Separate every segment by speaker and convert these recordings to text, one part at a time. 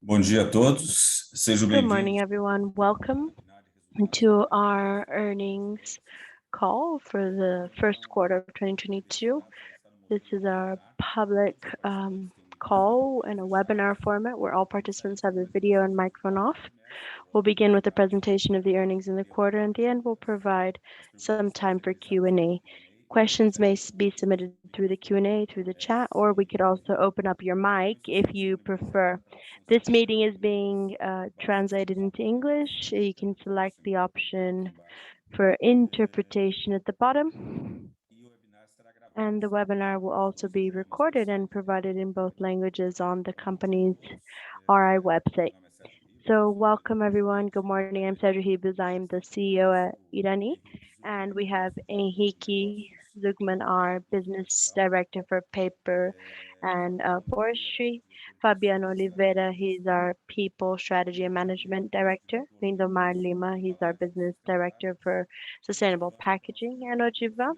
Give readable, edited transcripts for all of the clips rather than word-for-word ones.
Speaker 1: Bom dia a todos, sejam
Speaker 2: Good morning,
Speaker 1: bem-vindos.
Speaker 2: everyone. Welcome to our earnings call for the first quarter of 2022. This is our public call in a webinar format where all participants have their video and microphone off. We'll begin with the presentation of the earnings in the quarter, and at the end we'll provide some time for Q&A. Questions may be submitted through the Q&A, through the chat, or we could also open up your mic if you prefer. This meeting is being translated into English. You can select the option for interpretation at the bottom. And the webinar will also be recorded and provided in both languages on the company's RI website. So welcome everyone. Good morning. I'm Sérgio Ribas. I am the CEO at Irani, and we have Henrique Zugman, our business director for paper and forestry. Fabiano Oliveira, he's our people strategy and management director. Lindomar Lima, he's our business director for sustainable packaging. And Ojiva,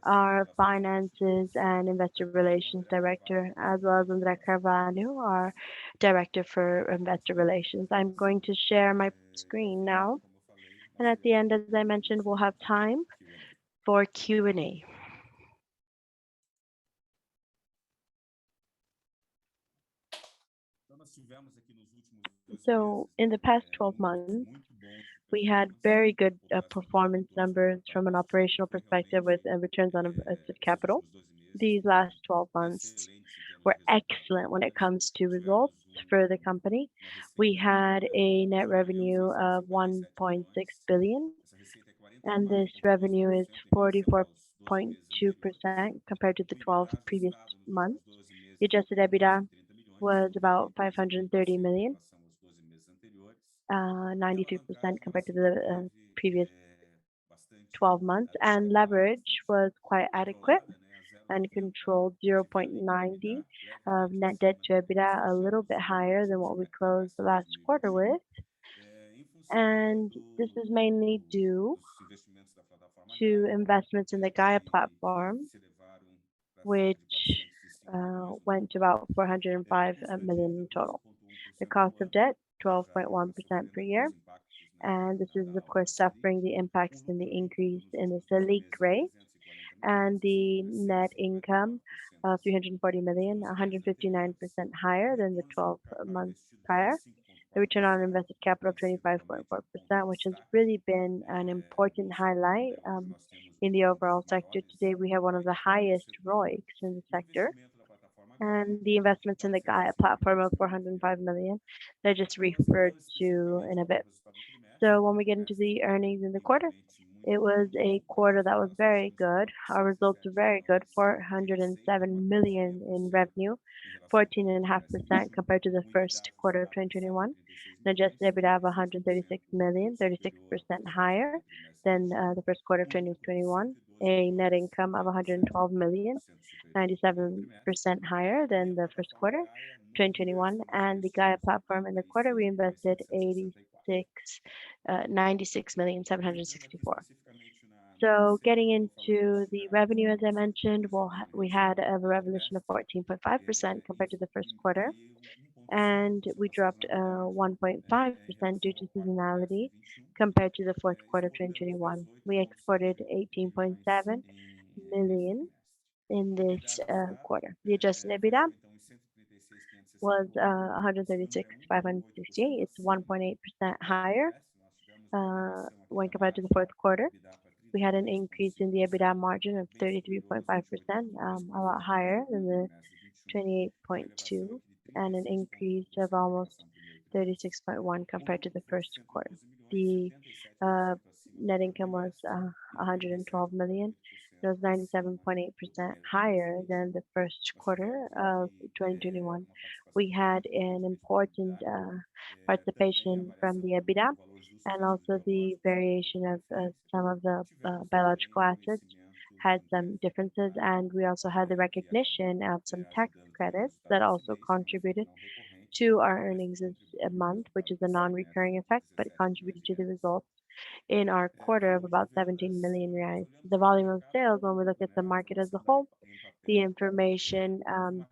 Speaker 2: our finances and investor relations director, as well as André Carvalho, our director for investor relations. I'm going to share my screen now. And at the end, as I mentioned, we'll have time for Q&A. So in the past 12 months, we had very good performance numbers from an operational perspective with returns on invested capital. These last 12 months were excellent when it comes to results for the company. We had a net revenue of 1.6 billion, and this revenue is 44.2% compared to the 12 previous months. The adjusted EBITDA was about 530 million, 93% compared to the previous 12 months, and leverage was quite adequate and controlled 0.90 of net debt to EBITDA, a little bit higher than what we closed the last quarter with. And this is mainly due to investments in the Gaia platform, which went to about 405 million in total. The cost of debt, 12.1% per year. And this is, of course, suffering the impacts in the increase in the Selic rate, and the net income of 340 million, 159% higher than the 12 months prior. The return on invested capital of 25.4%, which has really been an important highlight in the overall sector. Today, we have one of the highest ROICs in the sector, and the investments in the Gaia platform of 405 million that I just referred to in a bit. So when we get into the earnings in the quarter, it was a quarter that was very good. Our results were very good, 407 million in revenue, 14.5% compared to the first quarter of 2021. An adjusted EBITDA of 136 million, 36% higher than the first quarter of 2021. A net income of 112 million, 97% higher than the first quarter 2021. And the Gaia platform in the quarter, we invested 96 million 764. So getting into the revenue, as I mentioned, we had a revolution of 14.5% compared to the first quarter, and we dropped 1.5% due to seasonality compared to the fourth quarter of 2021. We exported 18.7 million in this quarter. The adjusted EBITDA was 136,568. It's 1.8% higher when compared to the fourth quarter. We had an increase in the EBITDA margin of 33.5%, a lot higher than the 28.2, and an increase of almost 36.1 compared to the first quarter. The net income was 112 million. It was 97.8% higher than the first quarter of 2021. We had an important participation from the EBITDA, and also the variation of some of the biological assets had some differences, and we also had the recognition of some tax credits that also contributed to our earnings this month, which is a non-recurring effect, but it contributed to the results in our quarter of about 17 million reais. The volume of sales, when we look at the market as a whole, the information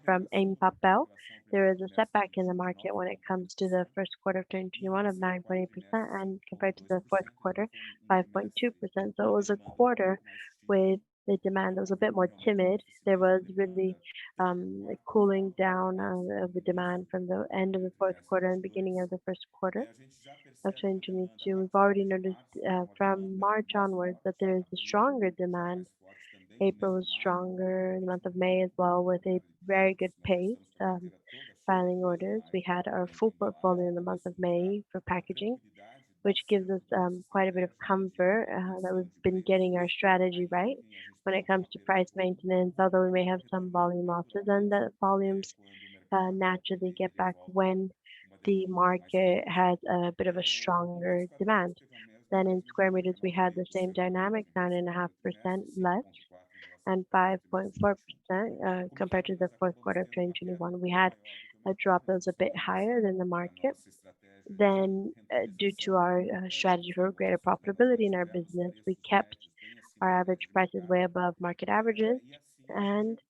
Speaker 2: from Em Papel, there is a setback in the market when it comes to the first quarter of 2021 of 9.8%, and compared to the fourth quarter, 5.2%. So it was a quarter with the demand that was a bit more timid. There was really a cooling down of the demand from the end of the fourth quarter and beginning of the first quarter of 2022. We've already noticed from March onwards that there is a stronger demand. April was stronger, the month of May as well, with a very good pace filing orders. We had our full portfolio in the month of May for packaging, which gives us quite a bit of comfort that we've been getting our strategy right when it comes to price maintenance, although we may have some volume losses, and the volumes naturally get back when the market has a bit of a stronger demand. Then in square meters, we had the same dynamic, 9.5% less and 5.4% compared to the fourth quarter of 2021. We had a drop that was a bit higher than the market. Then, due to our strategy for greater profitability in our business, we kept our average prices way above market averages, and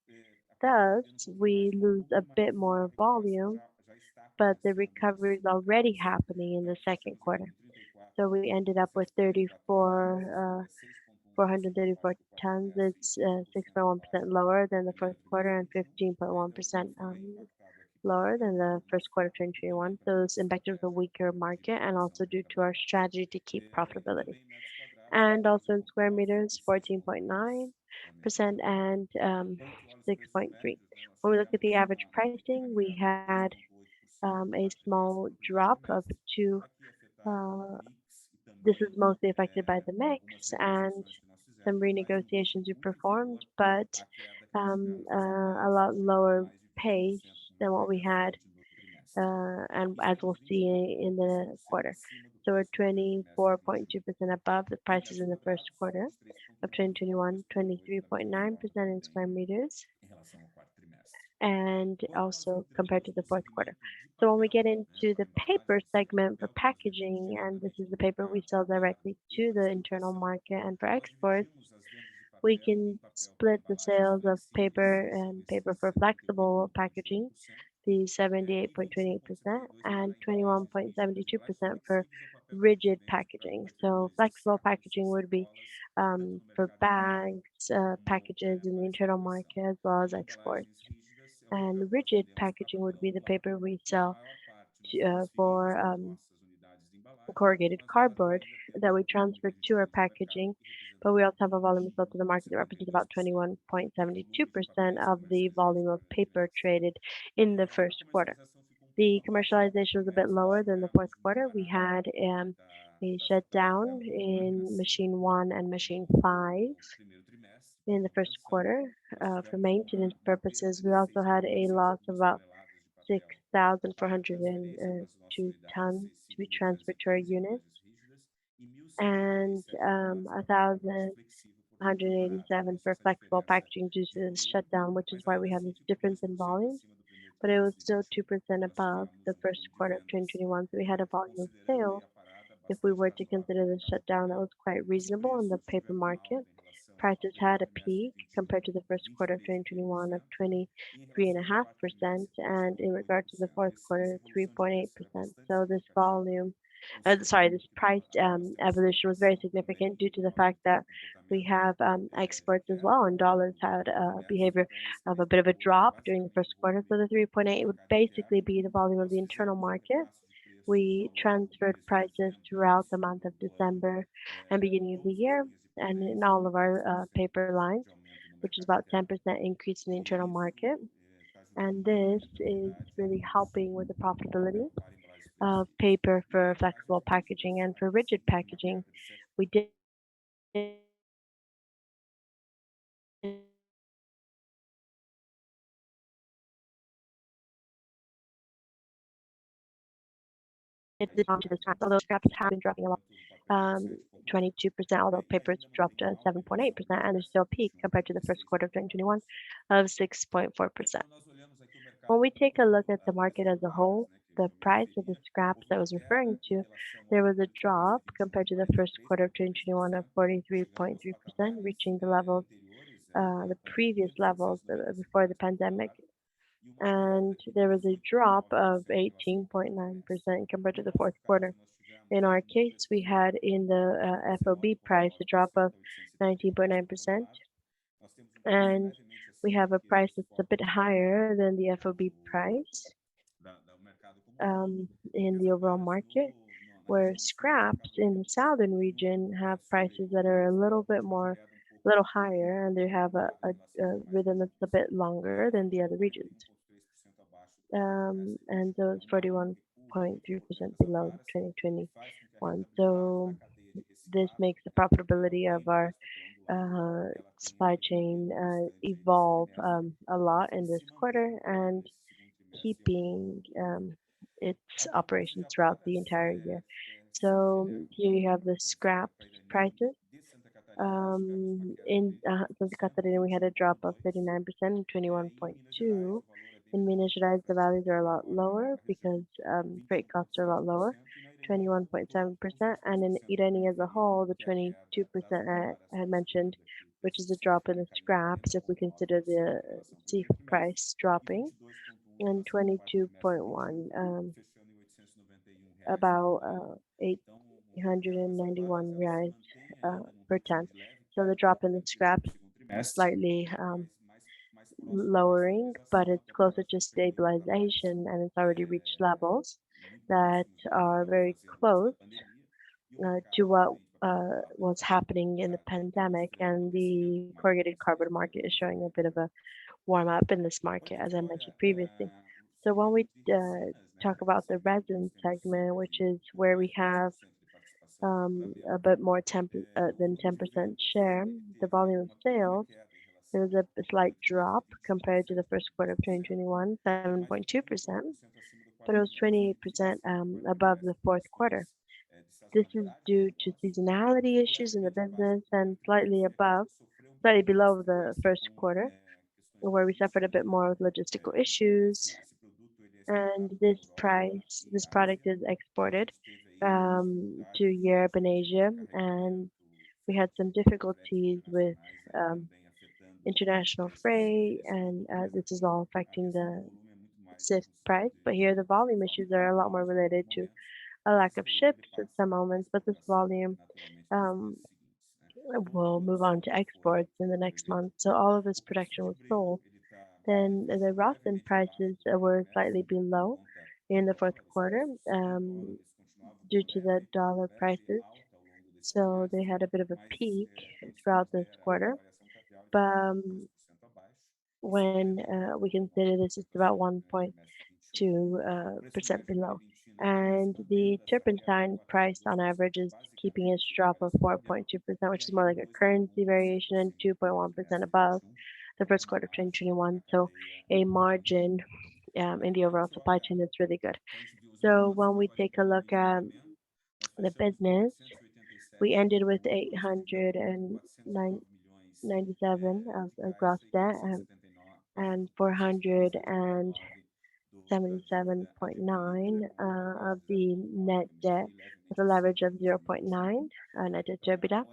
Speaker 2: thus we lose a bit more volume, but the recovery is already happening in the second quarter. So we ended up with 434 tons. It's 6.1% lower than the fourth quarter and 15.1% lower than the first quarter of 2021. So it's impacted with a weaker market and also due to our strategy to keep profitability. And also in square meters, 14.9% and 6.3. When we look at the average pricing, we had a small drop of two. This is mostly affected by the mix and some renegotiations we performed, but a lot lower pace than what we had, and as we'll see in the quarter. So we're 24.2% above the prices in the first quarter of 2021, 23.9% in square meters, and also compared to the fourth quarter. So when we get into the paper segment for packaging, and this is the paper we sell directly to the internal market and for exports, we can split the sales of paper and paper for flexible packaging, the 78.28% and 21.72% for rigid packaging. So flexible packaging would be for bags, packages in the internal market as well as exports. And rigid packaging would be the paper we sell for corrugated cardboard that we transfer to our packaging, but we also have a volume sold to the market that represents about 21.72% of the volume of paper traded in the first quarter. The commercialization was a bit lower than the fourth quarter. We had a shutdown in machine 1 and machine 5 in the first quarter for maintenance purposes. We also had a loss of about 6,402 tons to be transferred to our units, and 1,187 for flexible packaging due to this shutdown, which is why we have this difference in volume. But it was still 2% above the first quarter of 2021. So we had a volume of sales, if we were to consider the shutdown, that was quite reasonable in the paper market. Prices had a peak compared to the first quarter of 2021 of 23.5%, and in regard to the fourth quarter, 3.8%. So this this price evolution was very significant due to the fact that we have exports as well, and dollars had a behavior of a bit of a drop during the first quarter. So the 3.8 would basically be the volume of the internal market. We transferred prices throughout the month of December and beginning of the year, and in all of our paper lines, which is about 10% increase in the internal market. And this is really helping with the profitability of paper for flexible packaging and for rigid packaging. We did this on to this time, although scraps have been dropping a lot, 22%, although papers dropped 7.8%, and there's still a peak compared to the first quarter of 2021 of 6.4%. When we take a look at the market as a whole, the price of the scraps I was referring to, there was a drop compared to the first quarter of 2021 of 43.3%, reaching the previous levels before the pandemic. And there was a drop of 18.9% compared to the fourth quarter. In our case, we had in the FOB price a drop of 19.9%, and we have a price that's a bit higher than the FOB price in the overall market, where scraps in the southern region have prices that are a little higher, and they have a rhythm that's a bit longer than the other regions. And those 41.3% below 2021. So this makes the profitability of our supply chain evolve a lot in this quarter and keeping its operations throughout the entire year. So here you have the scrap prices. In Santa Catarina, we had a drop of 39% and 21.2. In Minas Gerais, the values are a lot lower because freight costs are a lot lower, 21.7%. And in Irani as a whole, the 22% I had mentioned, which is a drop in the scraps if we consider the sea price dropping, and 22.1, about 891 reais per ton. So the drop in the scraps
Speaker 1: trimestre.
Speaker 2: slightly lowering, but it's closer to stabilization, and it's already reached levels that are very close to what was happening in the pandemic, and the corrugated cardboard market is showing a bit of a warm up in this market, as I mentioned previously. So when we talk about the resin segment, which is where we have a bit more than 10% share, the volume of sales, there was a slight drop compared to the first quarter of 2021, 7.2%, but it was 28% above the fourth quarter. This is due to seasonality issues in the business and slightly below the first quarter, where we suffered a bit more with logistical issues. And this product is exported to Europe and Asia, and we had some difficulties with international freight, and this is all affecting the SIF price. But here the volume issues are a lot more related to a lack of ships at some moments, but this volume um, will move on to exports in the next month. So all of this production was sold. Then the rosin prices were slightly below in the fourth quarter due to the dollar prices. So they had a bit of a peak throughout this quarter. But when we consider this, it's about 1.2% below. And the turpentine price on average is keeping its drop of 4.2%, which is more like a currency variation, and 2.1% above the first quarter of 2021. So a margin in the overall supply chain that's really good. So when we take a look at the business, we ended with 897 of gross debt and 477.9 of the net debt with a leverage of 0.9 net debt to EBITDA,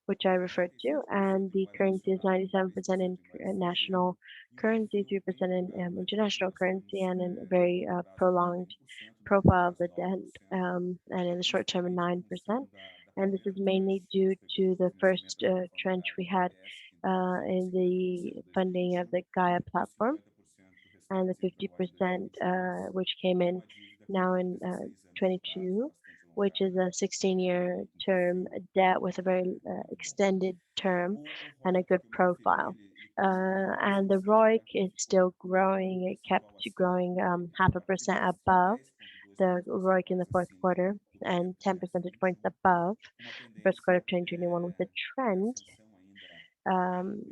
Speaker 2: which I referred to, and the currency is 97% in national currency, 3% in international currency, and in a very prolonged profile of the debt, and in the short term, 9%. And this is mainly due to the first tranche we had in the funding of the Gaia platform, and the 50% which came in now in 22, which is a 16-year term debt with a very extended term and a good profile. And the ROIC is still growing. It kept growing 0.5% above the ROIC in the fourth quarter and 10 percentage points above the first quarter of 2021, with a trend um,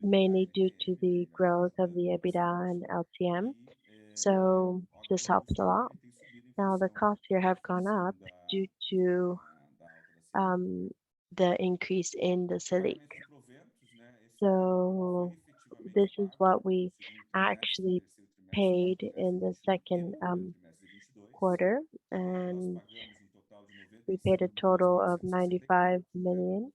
Speaker 2: mainly due to the growth of the EBITDA and LTM. So this helps a lot. Now the costs here have gone up due to the increase in the Selic. So this is what we actually paid in the second quarter, and we paid a total of 95 million,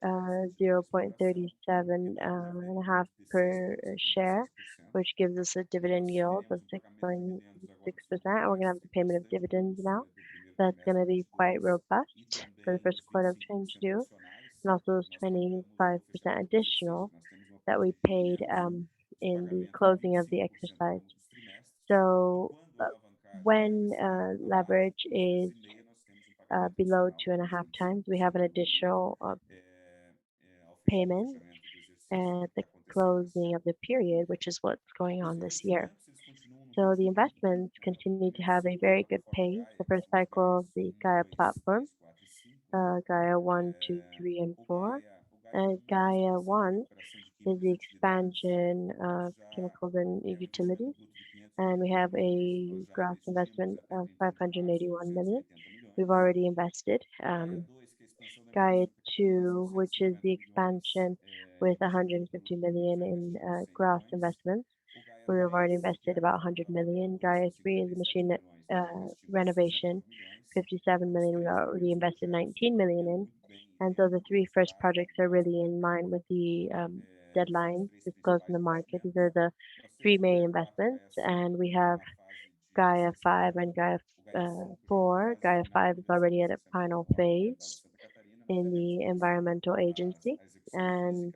Speaker 2: 0.37 and a half per share, which gives us a dividend yield of 6.6%. And we're going to have the payment of dividends now. That's going to be quite robust for the first quarter of 2022, and also those 25% additional that we paid in the closing of the exercise. So when leverage is below 2.5 times, we have an additional payment at the closing of the period, which is what's going on this year. So the investments continue to have a very good pace. The first cycle of the Gaia platform, Gaia 1, 2, 3, and 4. Gaia 1 is the expansion of chemicals and utilities, and we have a gross investment of 581 million. We've already invested. Gaia 2, which is the expansion with 150 million in gross investments. We have already invested about 100 million. Gaia 3 is a machine renovation, 57 million. We already invested 19 million in. And so the three first projects are really in line with the deadlines disclosed in the market. These are the three main investments, and we have Gaia 5 and Gaia 4. Gaia 5 is already at a final phase in the environmental agency, and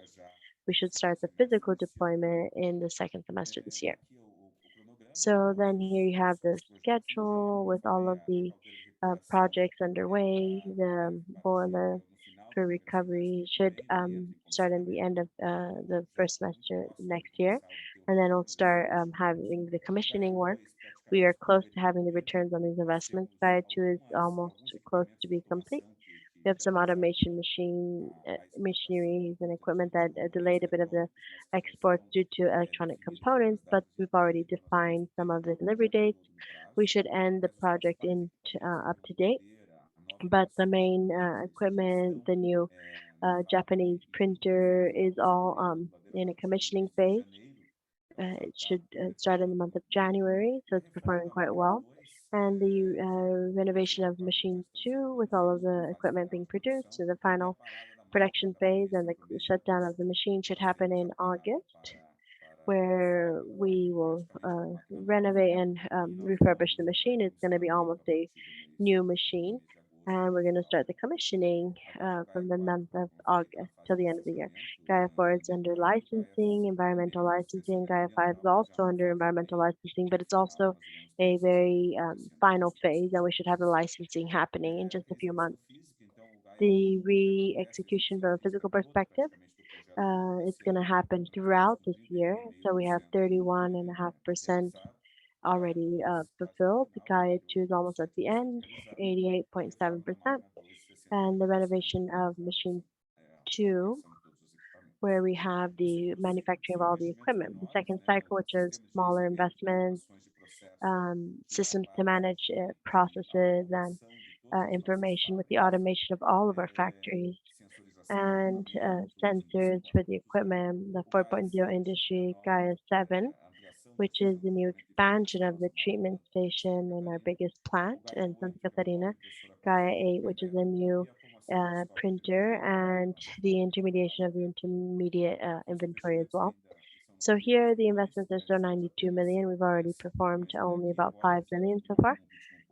Speaker 2: we should start the physical deployment in the second semester this year. So then here you have the schedule with all of the projects underway. The boiler for recovery should start in the end of the first semester next year, and then we'll start having the commissioning work. We are close to having the returns on these investments. Gaia 2 is almost close to be complete. We have some automation machineries and equipment that delayed a bit of the exports due to electronic components, but we've already defined some of the delivery dates. We should end the project up to date. But the main equipment, the new Japanese printer is all in a commissioning phase. It should start in the month of January, so it's performing quite well. And the renovation of machine 2 with all of the equipment being produced to the final production phase, and the shutdown of the machine should happen in August, where we will renovate and refurbish the machine. It's going to be almost a new machine, and we're going to start the commissioning from the month of August till the end of the year. Gaia 4 is under licensing, environmental licensing. Gaia 5 is also under environmental licensing, but it's also a very final phase, and we should have the licensing happening in just a few months. The re-execution from a physical perspective, it's going to happen throughout this year. So we have 31.5% already fulfilled. Gaia 2 is almost at the end, 88.7%. And the renovation of machine 2, where we have the manufacturing of all the equipment. The second cycle, which is smaller investments, systems to manage processes and information with the automation of all of our factories, and sensors for the equipment, the 4.0 industry, Gaia 7, which is the new expansion of the treatment station in our biggest plant in Santa Catarina. Gaia 8, which is a new printer, and the intermediation of the intermediate inventory as well. So here the investments are still 92 million. We've already performed only about 5 million so far,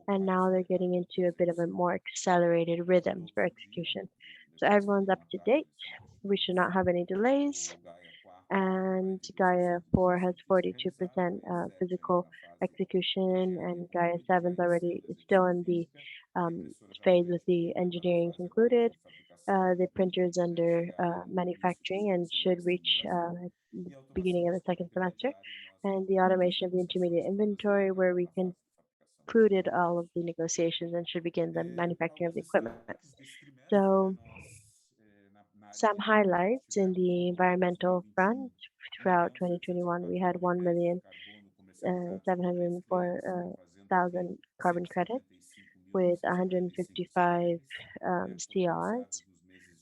Speaker 2: and now they're getting into a bit of a more accelerated rhythm for execution. So everyone's up to date. We should not have any delays. And Gaia 4 has 42% physical execution, and Gaia 7 is already still in the phase with the engineering concluded. The printer is under manufacturing and should reach the beginning of the second semester. And the automation of the intermediate inventory, where we concluded all of the negotiations and should begin the manufacturing of the equipment. So some highlights in the environmental front. Throughout 2021, we had 1,704,000 carbon credits with 155 CRs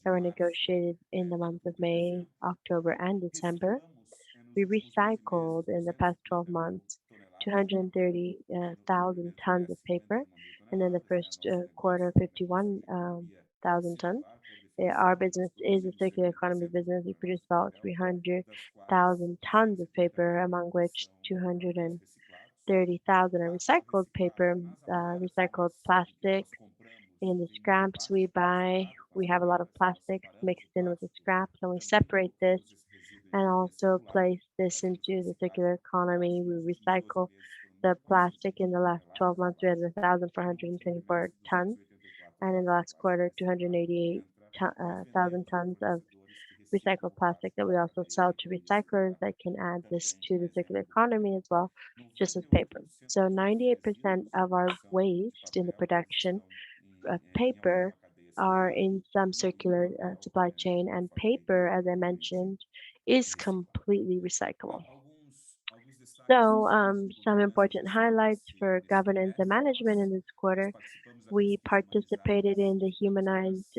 Speaker 2: that were negotiated in the months of May, October, and December. We recycled in the past 12 months 230,000 tons of paper, and then the first quarter, 51 thousand tons. Our business is a circular economy business. We produce about 300,000 tons of paper, among which 230,000 are recycled paper, recycled plastic. In the scraps we buy, we have a lot of plastics mixed in with the scraps, and we separate this and also place this into the circular economy. We recycle the plastic. In the last 12 months, we had 1,424 tons, and in the last quarter, 288,000 tons of recycled plastic that we also sell to recyclers that can add this to the circular economy as well, just as paper. So 98% of our waste in the production of paper are in some circular supply chain, and paper, as I mentioned, is completely recyclable. So, some important highlights for governance and management in this quarter. We participated in the humanized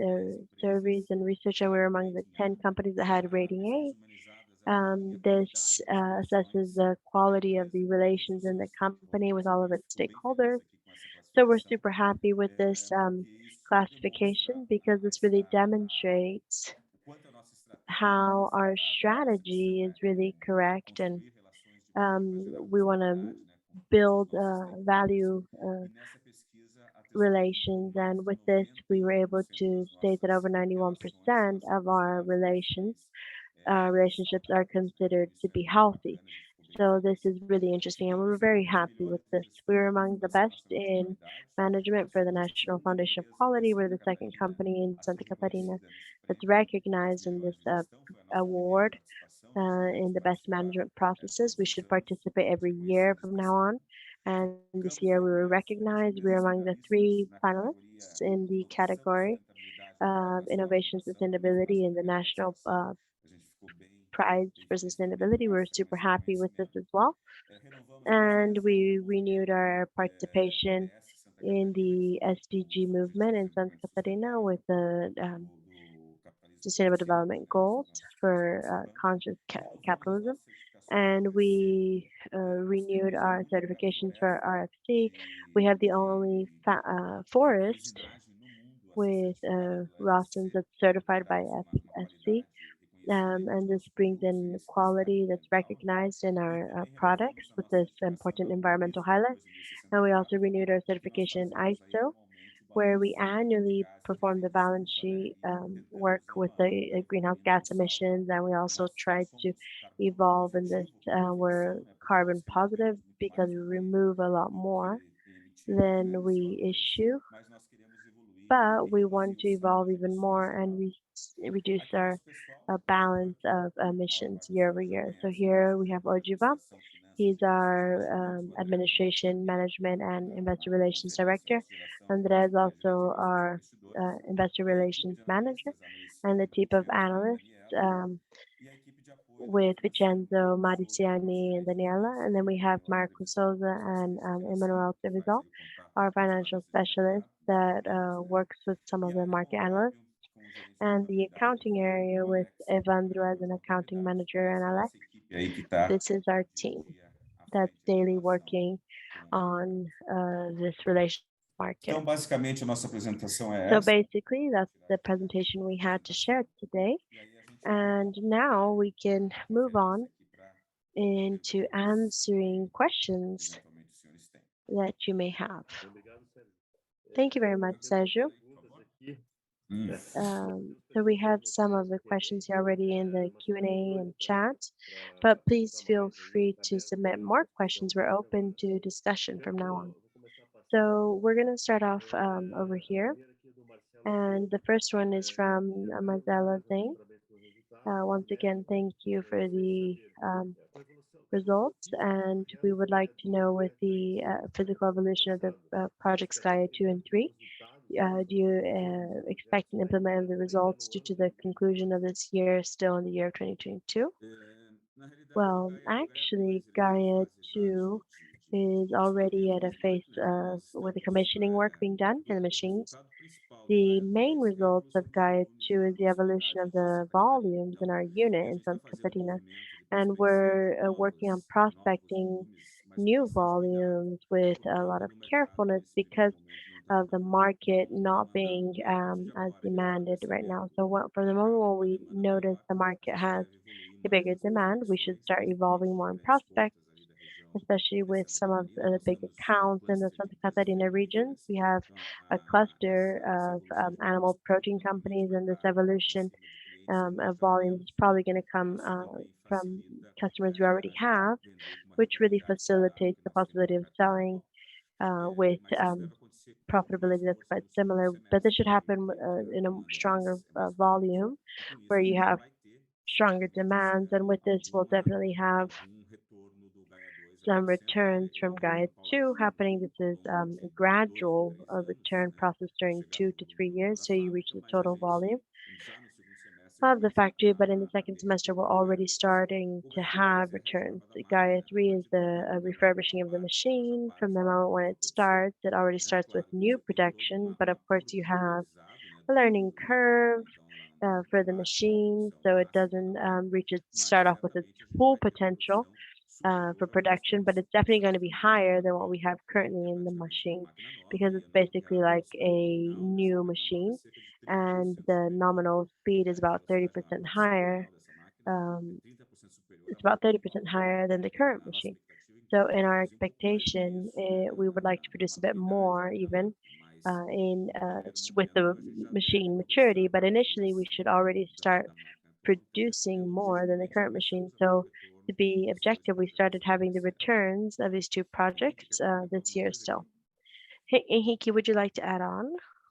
Speaker 2: surveys and research, and we were among the 10 companies that had rating A. This assesses the quality of the relations in the company with all of its stakeholders. So we're super happy with this classification because this really demonstrates how our strategy is really correct, and we want to build value relations. And with this, we were able to state that over 91% of our relationships are considered to be healthy. So this is really interesting, and we were very happy with this. We were among the best in management for the National Foundation of Quality. We're the second company in Santa Catarina that's recognized in this award in the best management processes. We should participate every year from now on. And this year we were recognized. We were among the three finalists in the category of innovation sustainability in the National Prize for Sustainability. We're super happy with this as well. And we renewed our participation in the SDG movement in Santa Catarina with the Sustainable Development Goals for conscious capitalism. And we renewed our certifications for RFC. We have the only forest with Rawsons that's certified by FSC. And this brings in quality that's recognized in our products with this important environmental highlight. And we also renewed our certification in ISO, where we annually perform the balance sheet work with the greenhouse gas emissions, and we also try to evolve in this. We're carbon positive because we remove a lot more than we issue, but we want to evolve even more and reduce our balance of emissions year over year. So here we have Ojiva. He's our Administration, Management, and Investor Relations Director. Andrea is also our Investor Relations Manager, and the team of analysts with Vincenzo, Mariciani, and Daniela. And then we have Marco Souza and Emmanuel Trevisol, our financial specialist that works with some of the market analysts. And the accounting area with Evandro as an accounting manager and Alex. This is our team that's daily working on this relationship market.
Speaker 1: Então, basicamente, a nossa apresentação é
Speaker 2: So
Speaker 1: essa.
Speaker 2: basically, that's the presentation we had to share today. And now we can move on into answering questions that you may have. Thank you very much, Sergio. So we have some of the questions here already in the Q&A and chat, but please feel free to submit more questions. We're open to discussion from now on. So we're going to start off over here. And the first one is from Marcela Zeng. Once again, thank you for the results. And we would like to know with the physical evolution of the projects Gaia 2 and 3, do you expect and implement the results due to the conclusion of this year still in the year of 2022? Well, actually, Gaia 2 is already at a phase with the commissioning work being done in the machines. The main results of Gaia 2 is the evolution of the volumes in our unit in Santa Catarina. And we're working on prospecting new volumes with a lot of carefulness because of the market not being as demanded right now. So for the moment when we notice the market has a bigger demand, we should start evolving more in prospects, especially with some of the big accounts in the Santa Catarina regions. We have a cluster of animal protein companies, and this evolution of volume is probably going to come from customers we already have, which really facilitates the possibility of selling with profitability that's quite similar. But this should happen in a stronger volume where you have stronger demands, and with this, we'll definitely have some returns from Gaia 2 happening. This is a gradual return process during 2 to 3 years, so you reach the total volume of the factory, but in the second semester, we're already starting to have returns. The Gaia 3 is the refurbishing of the machine. From the moment when it already starts with new production, but of course, you have a learning curve for the machine, so it doesn't start off with its full potential for production, but it's definitely going to be higher than what we have currently in the machine because it's basically like a new machine and the nominal speed is about 30% higher. Um, it's about 30% higher than the current machine. So in our expectation, we would like to produce a bit more even with the machine maturity, but initially we should already start producing more than the current machine. So to be objective, we started having the returns of these two projects this year still. Hey, Henrique, would you like to add on?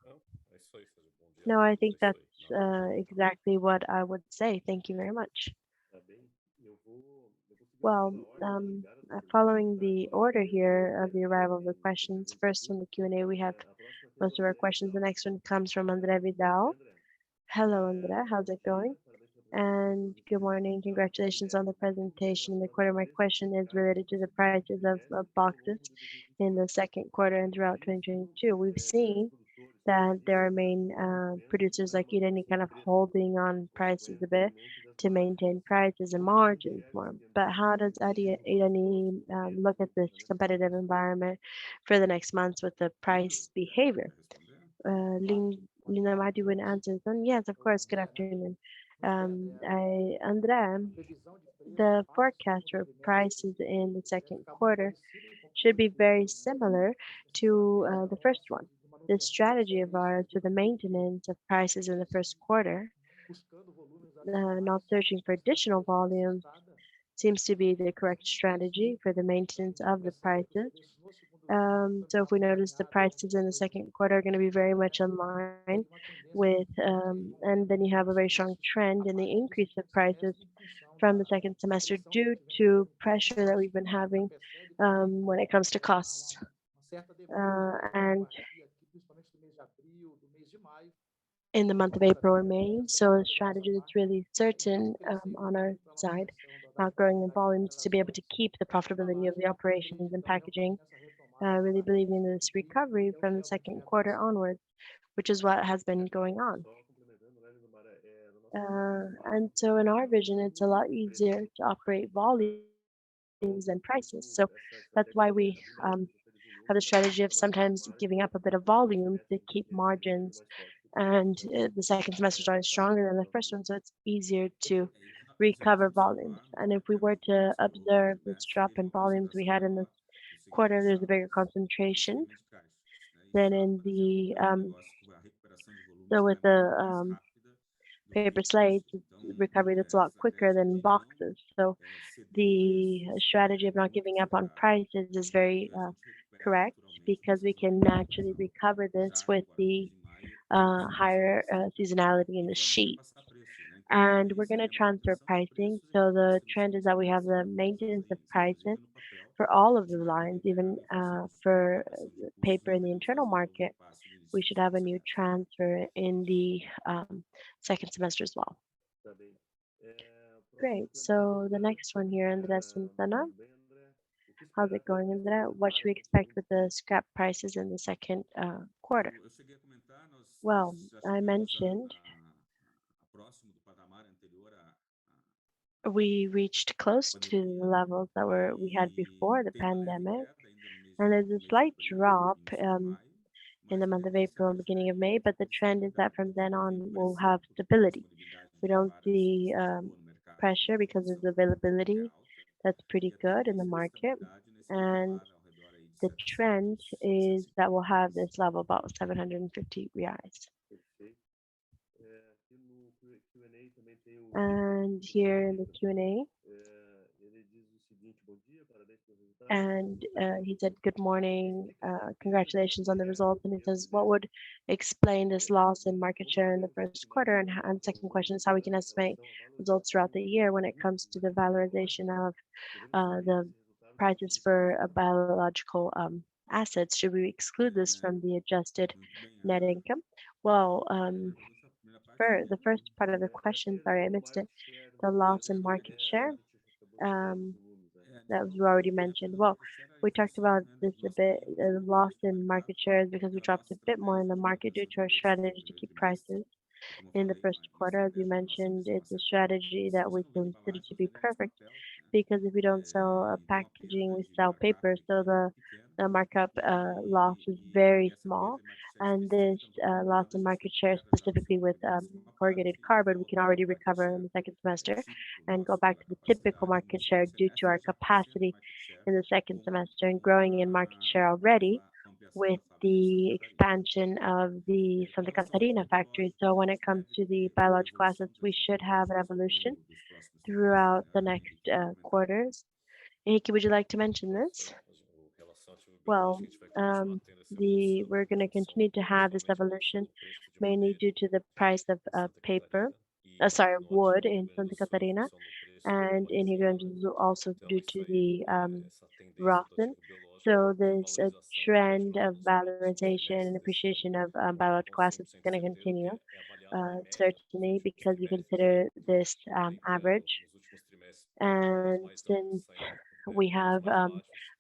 Speaker 3: Não, é só isso. Bom dia a
Speaker 2: No, I
Speaker 3: todos. É
Speaker 2: think
Speaker 3: isso
Speaker 2: that's
Speaker 3: aí. Nada mais a acrescentar.
Speaker 2: exactly what I would say. Thank you very much.
Speaker 3: Tá bem? Eu vou seguir a
Speaker 2: Well,
Speaker 3: mesma ordem, né, ligada das
Speaker 2: following
Speaker 3: perguntas.
Speaker 2: the
Speaker 3: Agora,
Speaker 2: order here of the
Speaker 3: começando
Speaker 2: arrival of the
Speaker 3: aqui com
Speaker 2: questions,
Speaker 3: pergunta
Speaker 2: first
Speaker 3: aqui,
Speaker 2: from the Q&A, we have
Speaker 3: a próxima aqui é do
Speaker 2: most of our
Speaker 3: André
Speaker 2: questions. The
Speaker 3: Vidal.
Speaker 2: next one comes from André Vidal.
Speaker 3: Oi, André.
Speaker 2: Hello, André. How's it
Speaker 3: Bom
Speaker 2: going?
Speaker 3: dia, parabéns pela apresentação.
Speaker 2: And good
Speaker 3: Pergunta
Speaker 2: morning.
Speaker 3: aqui para o
Speaker 2: Congratulations on the
Speaker 3: Guilherme.
Speaker 2: presentation in the
Speaker 3: Em
Speaker 2: quarter.
Speaker 3: relação
Speaker 2: My
Speaker 3: a esses
Speaker 2: question is
Speaker 3: casos
Speaker 2: related to the
Speaker 3: específicos que
Speaker 2: prices
Speaker 3: acontecem
Speaker 2: of
Speaker 3: ao
Speaker 2: boxes
Speaker 3: longo de
Speaker 2: in the
Speaker 3: 2022,
Speaker 2: second quarter and
Speaker 3: eu
Speaker 2: throughout
Speaker 3: vi que
Speaker 2: 2022. We've seen
Speaker 3: produtores
Speaker 2: that there are
Speaker 3: paulista
Speaker 2: main
Speaker 3: tendo
Speaker 2: producers like Irani
Speaker 3: manutenção
Speaker 2: kind
Speaker 3: de
Speaker 2: of
Speaker 3: preço
Speaker 2: holding on
Speaker 3: em
Speaker 2: prices a
Speaker 3: consequência
Speaker 2: bit
Speaker 3: do aumento
Speaker 2: to
Speaker 3: dessa
Speaker 2: maintain prices and
Speaker 3: queria que o
Speaker 2: margins
Speaker 3: Guilherme
Speaker 2: more. But
Speaker 3: entendesse
Speaker 2: how does
Speaker 3: se os produtores
Speaker 2: Irani
Speaker 3: brasileiros
Speaker 2: look at
Speaker 3: têm
Speaker 2: this
Speaker 3: a mesma
Speaker 2: competitive
Speaker 3: percepção.
Speaker 2: environment for the next months with the
Speaker 1: Claro,
Speaker 2: price behavior?
Speaker 1: responder?
Speaker 2: Lina Madi would answer. Then yes, of course. Good afternoon. Andrea, the forecast for prices in the second quarter should be very similar to the first one. The strategy of ours for the maintenance of prices in the first quarter, not searching for additional volumes, seems to be the correct strategy for the maintenance of the prices. So if we notice the prices in the second quarter are going to be very much in line with, and then you have a very strong trend in the increase of prices from the second semester due to pressure that we've been having when it comes to costs. And in the month of April or May, so a strategy that's really certain on our side, not growing in volumes to be able to keep the profitability of the operations and packaging, really believing in this recovery from the second quarter onwards, which is what has been going on.
Speaker 3: Só complementando, né, Lindomar, no nosso
Speaker 2: And so in our vision, it's a lot easier to operate volumes than prices. So
Speaker 3: essa
Speaker 2: that's
Speaker 3: estratégia
Speaker 2: why
Speaker 3: de
Speaker 2: we
Speaker 3: reduzir bastante o
Speaker 2: have a
Speaker 3: volume
Speaker 2: strategy of
Speaker 3: para manter as
Speaker 2: sometimes giving
Speaker 3: margens
Speaker 2: up a bit of
Speaker 3: e
Speaker 2: volume to
Speaker 3: permanecem
Speaker 2: keep
Speaker 3: ainda
Speaker 2: margins.
Speaker 3: mais fortes do que no
Speaker 2: And
Speaker 3: começo
Speaker 2: the second semester is always
Speaker 3: da
Speaker 2: stronger than the
Speaker 3: da
Speaker 2: first one, so it's easier to
Speaker 1: É, e só para
Speaker 2: recover volumes.
Speaker 1: observar,
Speaker 2: And if we
Speaker 1: tendo
Speaker 2: were
Speaker 1: como
Speaker 2: to
Speaker 1: você falou,
Speaker 2: observe
Speaker 1: o
Speaker 2: this
Speaker 1: leste
Speaker 2: drop
Speaker 1: tem
Speaker 2: in
Speaker 1: uma
Speaker 2: volumes we
Speaker 1: concentração
Speaker 2: had in this
Speaker 1: maior do segmento
Speaker 2: quarter,
Speaker 1: de
Speaker 2: there's a bigger
Speaker 1: sal e do
Speaker 2: concentration.
Speaker 1: segmento de caixas, né? E
Speaker 2: Then
Speaker 1: sal,
Speaker 2: in
Speaker 1: por exemplo,
Speaker 2: the
Speaker 1: é um negócio que a recuperação de volumes
Speaker 2: so with
Speaker 1: é
Speaker 2: the
Speaker 1: muito mais rápida do
Speaker 2: paper
Speaker 1: que caixas.
Speaker 2: slates, it's
Speaker 1: Então,
Speaker 2: recovery that's a
Speaker 1: a
Speaker 2: lot quicker
Speaker 1: estratégia
Speaker 2: than
Speaker 1: de não
Speaker 2: boxes. So
Speaker 1: ceder
Speaker 2: the
Speaker 1: preços
Speaker 2: strategy of
Speaker 1: é
Speaker 2: not
Speaker 1: muito
Speaker 2: giving up on
Speaker 1: acelerada,
Speaker 2: prices is very
Speaker 1: porque a gente recupera
Speaker 2: correct
Speaker 1: naturalmente
Speaker 2: because
Speaker 1: nessa
Speaker 2: we can naturally
Speaker 1: normalização
Speaker 2: recover this
Speaker 1: já
Speaker 2: with
Speaker 1: agora,
Speaker 2: the
Speaker 1: em maio, começando a ser
Speaker 2: higher
Speaker 1: crescida.
Speaker 2: seasonality in
Speaker 1: E
Speaker 2: the
Speaker 1: vamos
Speaker 2: sheet.
Speaker 1: repassar preços, né? Então a
Speaker 2: And we're
Speaker 1: tendência
Speaker 2: going to
Speaker 1: é
Speaker 2: transfer
Speaker 1: manutenção dos
Speaker 2: pricing.
Speaker 1: preços e
Speaker 2: So the
Speaker 1: tendência no
Speaker 2: trend is
Speaker 1: segundo
Speaker 2: that we have
Speaker 1: semestre,
Speaker 2: the
Speaker 1: como estamos
Speaker 2: maintenance of
Speaker 1: fazendo,
Speaker 2: prices
Speaker 1: inclusive no papel,
Speaker 2: for all
Speaker 1: a
Speaker 2: of the
Speaker 1: gente vai
Speaker 2: lines,
Speaker 1: poder ter
Speaker 2: even
Speaker 1: aí efficiência na
Speaker 2: for
Speaker 1: recuperação de custos
Speaker 2: paper
Speaker 1: no
Speaker 2: in the internal
Speaker 1: fazendo o
Speaker 2: market.
Speaker 1: repasse no
Speaker 2: We
Speaker 1: início do
Speaker 2: should have
Speaker 1: segundo
Speaker 2: a new
Speaker 1: semestre.
Speaker 2: transfer in the second semester as well.
Speaker 3: tá bem. Próxima
Speaker 2: Great.
Speaker 3: pergunta
Speaker 2: So the next one here, Andres Santana.
Speaker 3: tudo bem, André? O que
Speaker 2: How's
Speaker 3: esperar
Speaker 2: it going,
Speaker 3: do
Speaker 2: Andrea? What should we
Speaker 3: patamar
Speaker 2: expect with
Speaker 3: anterior?
Speaker 2: the scrap prices in the second quarter?
Speaker 1: Eu cheguei a comentar,
Speaker 2: Well,
Speaker 1: nós já
Speaker 2: I
Speaker 1: chegamos
Speaker 2: mentioned
Speaker 1: a próximo do patamar anterior
Speaker 2: we reached close to the levels that we had before the
Speaker 1: tem uma leve
Speaker 2: pandemic,
Speaker 1: queda ainda
Speaker 2: and there's
Speaker 1: no
Speaker 2: a
Speaker 1: mês de
Speaker 2: slight
Speaker 1: abril e
Speaker 2: drop
Speaker 1: no início de maio,
Speaker 2: in the
Speaker 1: mas a
Speaker 2: month of
Speaker 1: tendência
Speaker 2: April and
Speaker 1: vai
Speaker 2: beginning of
Speaker 1: ser
Speaker 2: May, but the trend is that from
Speaker 1: consolidar
Speaker 2: then
Speaker 1: devido
Speaker 2: on
Speaker 1: à
Speaker 2: we'll
Speaker 1: pressão
Speaker 2: have
Speaker 1: da
Speaker 2: stability.
Speaker 1: disponibilidade
Speaker 2: We
Speaker 1: de
Speaker 2: don't
Speaker 1: varas que
Speaker 2: see
Speaker 1: existe boa no mercado,
Speaker 2: pressure
Speaker 1: então a
Speaker 2: because there's
Speaker 1: produção é
Speaker 2: availability
Speaker 1: alta
Speaker 2: that's pretty
Speaker 1: e a
Speaker 2: good in the
Speaker 1: tendência é de
Speaker 2: market,
Speaker 1: estabilidade nesse
Speaker 2: and
Speaker 1: patamar ao redor aí de
Speaker 2: the trend
Speaker 1: 700,
Speaker 2: is
Speaker 1: 750
Speaker 2: that we'll have
Speaker 1: reais.
Speaker 2: this level about 750 reais.
Speaker 3: Perfeito. Aqui no Q&A também tem o
Speaker 2: And
Speaker 3: Vitor
Speaker 2: here in the
Speaker 3: Oliveira.
Speaker 2: Q&A,
Speaker 3: Ele diz o seguinte: bom dia, parabéns pelos resultados.
Speaker 2: and he said, "Good morning, congratulations on the results." And he says,
Speaker 3: Né?
Speaker 2: "What would explain this loss in market share in the first quarter?" And second question is how we can estimate results throughout the year when it comes to the valorization of the prices for biological assets. Should we exclude this from the adjusted
Speaker 1: Muito bem,
Speaker 2: net income? Well,
Speaker 1: essa primeira parte
Speaker 2: for
Speaker 1: seria
Speaker 2: the
Speaker 1: não.
Speaker 2: first part of the question, sorry, I missed it. The loss in market share. Um, that was already mentioned. Well, we talked about this a bit. The loss in market shares because we dropped a bit more in the market due to our strategy to keep prices in the first quarter. As you mentioned, it's a strategy that we consider to be perfect because if we don't sell packaging, we sell paper. So the markup loss is very small. And this loss in market share, specifically with corrugated cardboard, we can already recover in the second semester and go back to the typical market share due to our capacity in the second semester and growing in market share already with the expansion of the Santa Catarina factory. So when it comes to the biological assets, we should have an evolution throughout the next quarters. Henrique, would you like to mention this? Well, we're going to continue to have this evolution mainly due to the price of paper, sorry, wood in Santa Catarina, and in Rio Grande do Sul also due to the rosin. So this trend of valorization and appreciation of biological assets is going to continue, certainly because you consider this average. And since we have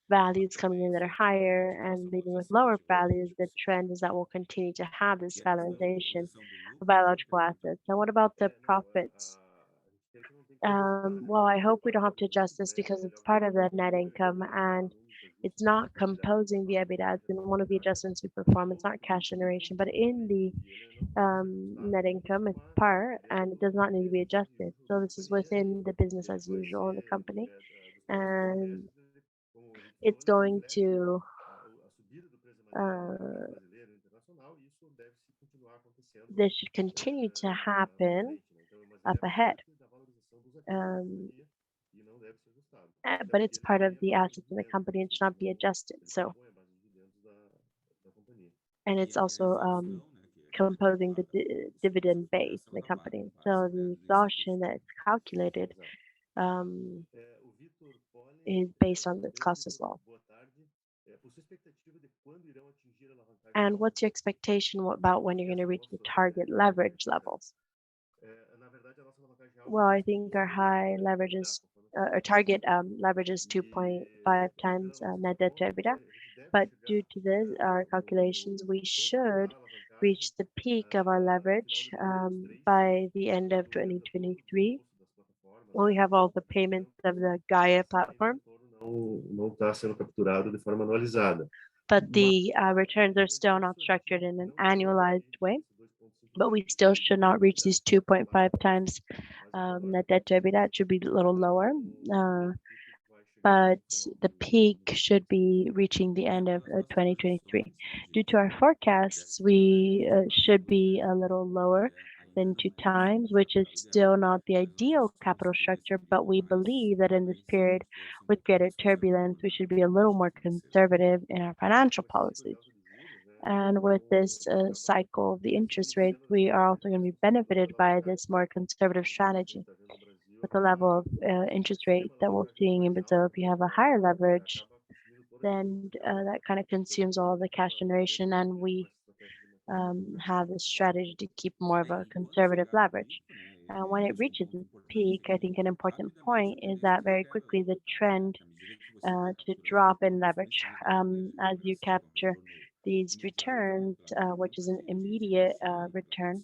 Speaker 2: values coming in that are higher and leaving with lower values, the trend is that we'll continue to have this
Speaker 1: E a questão da
Speaker 2: valorization
Speaker 1: composição do
Speaker 2: of
Speaker 1: lucro, ele
Speaker 2: biological
Speaker 1: pergunta
Speaker 2: assets. And what about the profits?
Speaker 3: A gente quer que não tem como
Speaker 2: Well, I hope we
Speaker 3: ajustar,
Speaker 2: don't
Speaker 3: né?
Speaker 2: have to adjust this because it's part of the net income and it's not composing the EBITDA. It's in one of the adjustments we perform. It's not cash generation, but in the net income, it's part and it does not need to be adjusted. So this is within the business as usual in the company, and it's going to uh, this should continue to happen up ahead. But it's part of the assets in the company. It should not be adjusted. So, and it's also composing the dividend base in the company. So the exhaustion that it's calculated is based on this cost as well. And what's your expectation about when you're going to reach the target leverage levels? Well, I think our high leverage is, our target leverage is 2.5 times net debt to EBITDA. But due to this, our calculations, we should reach the peak of our leverage by the end of 2023. When we have all the payments of the Gaia platform.
Speaker 3: Não está sendo capturado de forma anualizada.
Speaker 2: But the returns are still not structured in an annualized way. But we still should not reach these 2.5 times net debt to EBITDA. It should be a little lower. But the peak should be reaching the end of 2023. Due to our forecasts, we should be a little lower than 2 times, which is still not the ideal capital structure, but we believe that in this period with greater turbulence, we should be a little more conservative in our financial policies. And with this cycle of the interest rates, we are also going to be benefited by this more conservative strategy. With the level of interest rate that we're seeing in Brazil, if you have a higher leverage, then that kind of consumes all of the cash generation, and we have this strategy to keep more of a conservative leverage. When it reaches its peak, I think an important point is that very quickly the trend to drop in leverage as you capture these returns, which is an immediate return.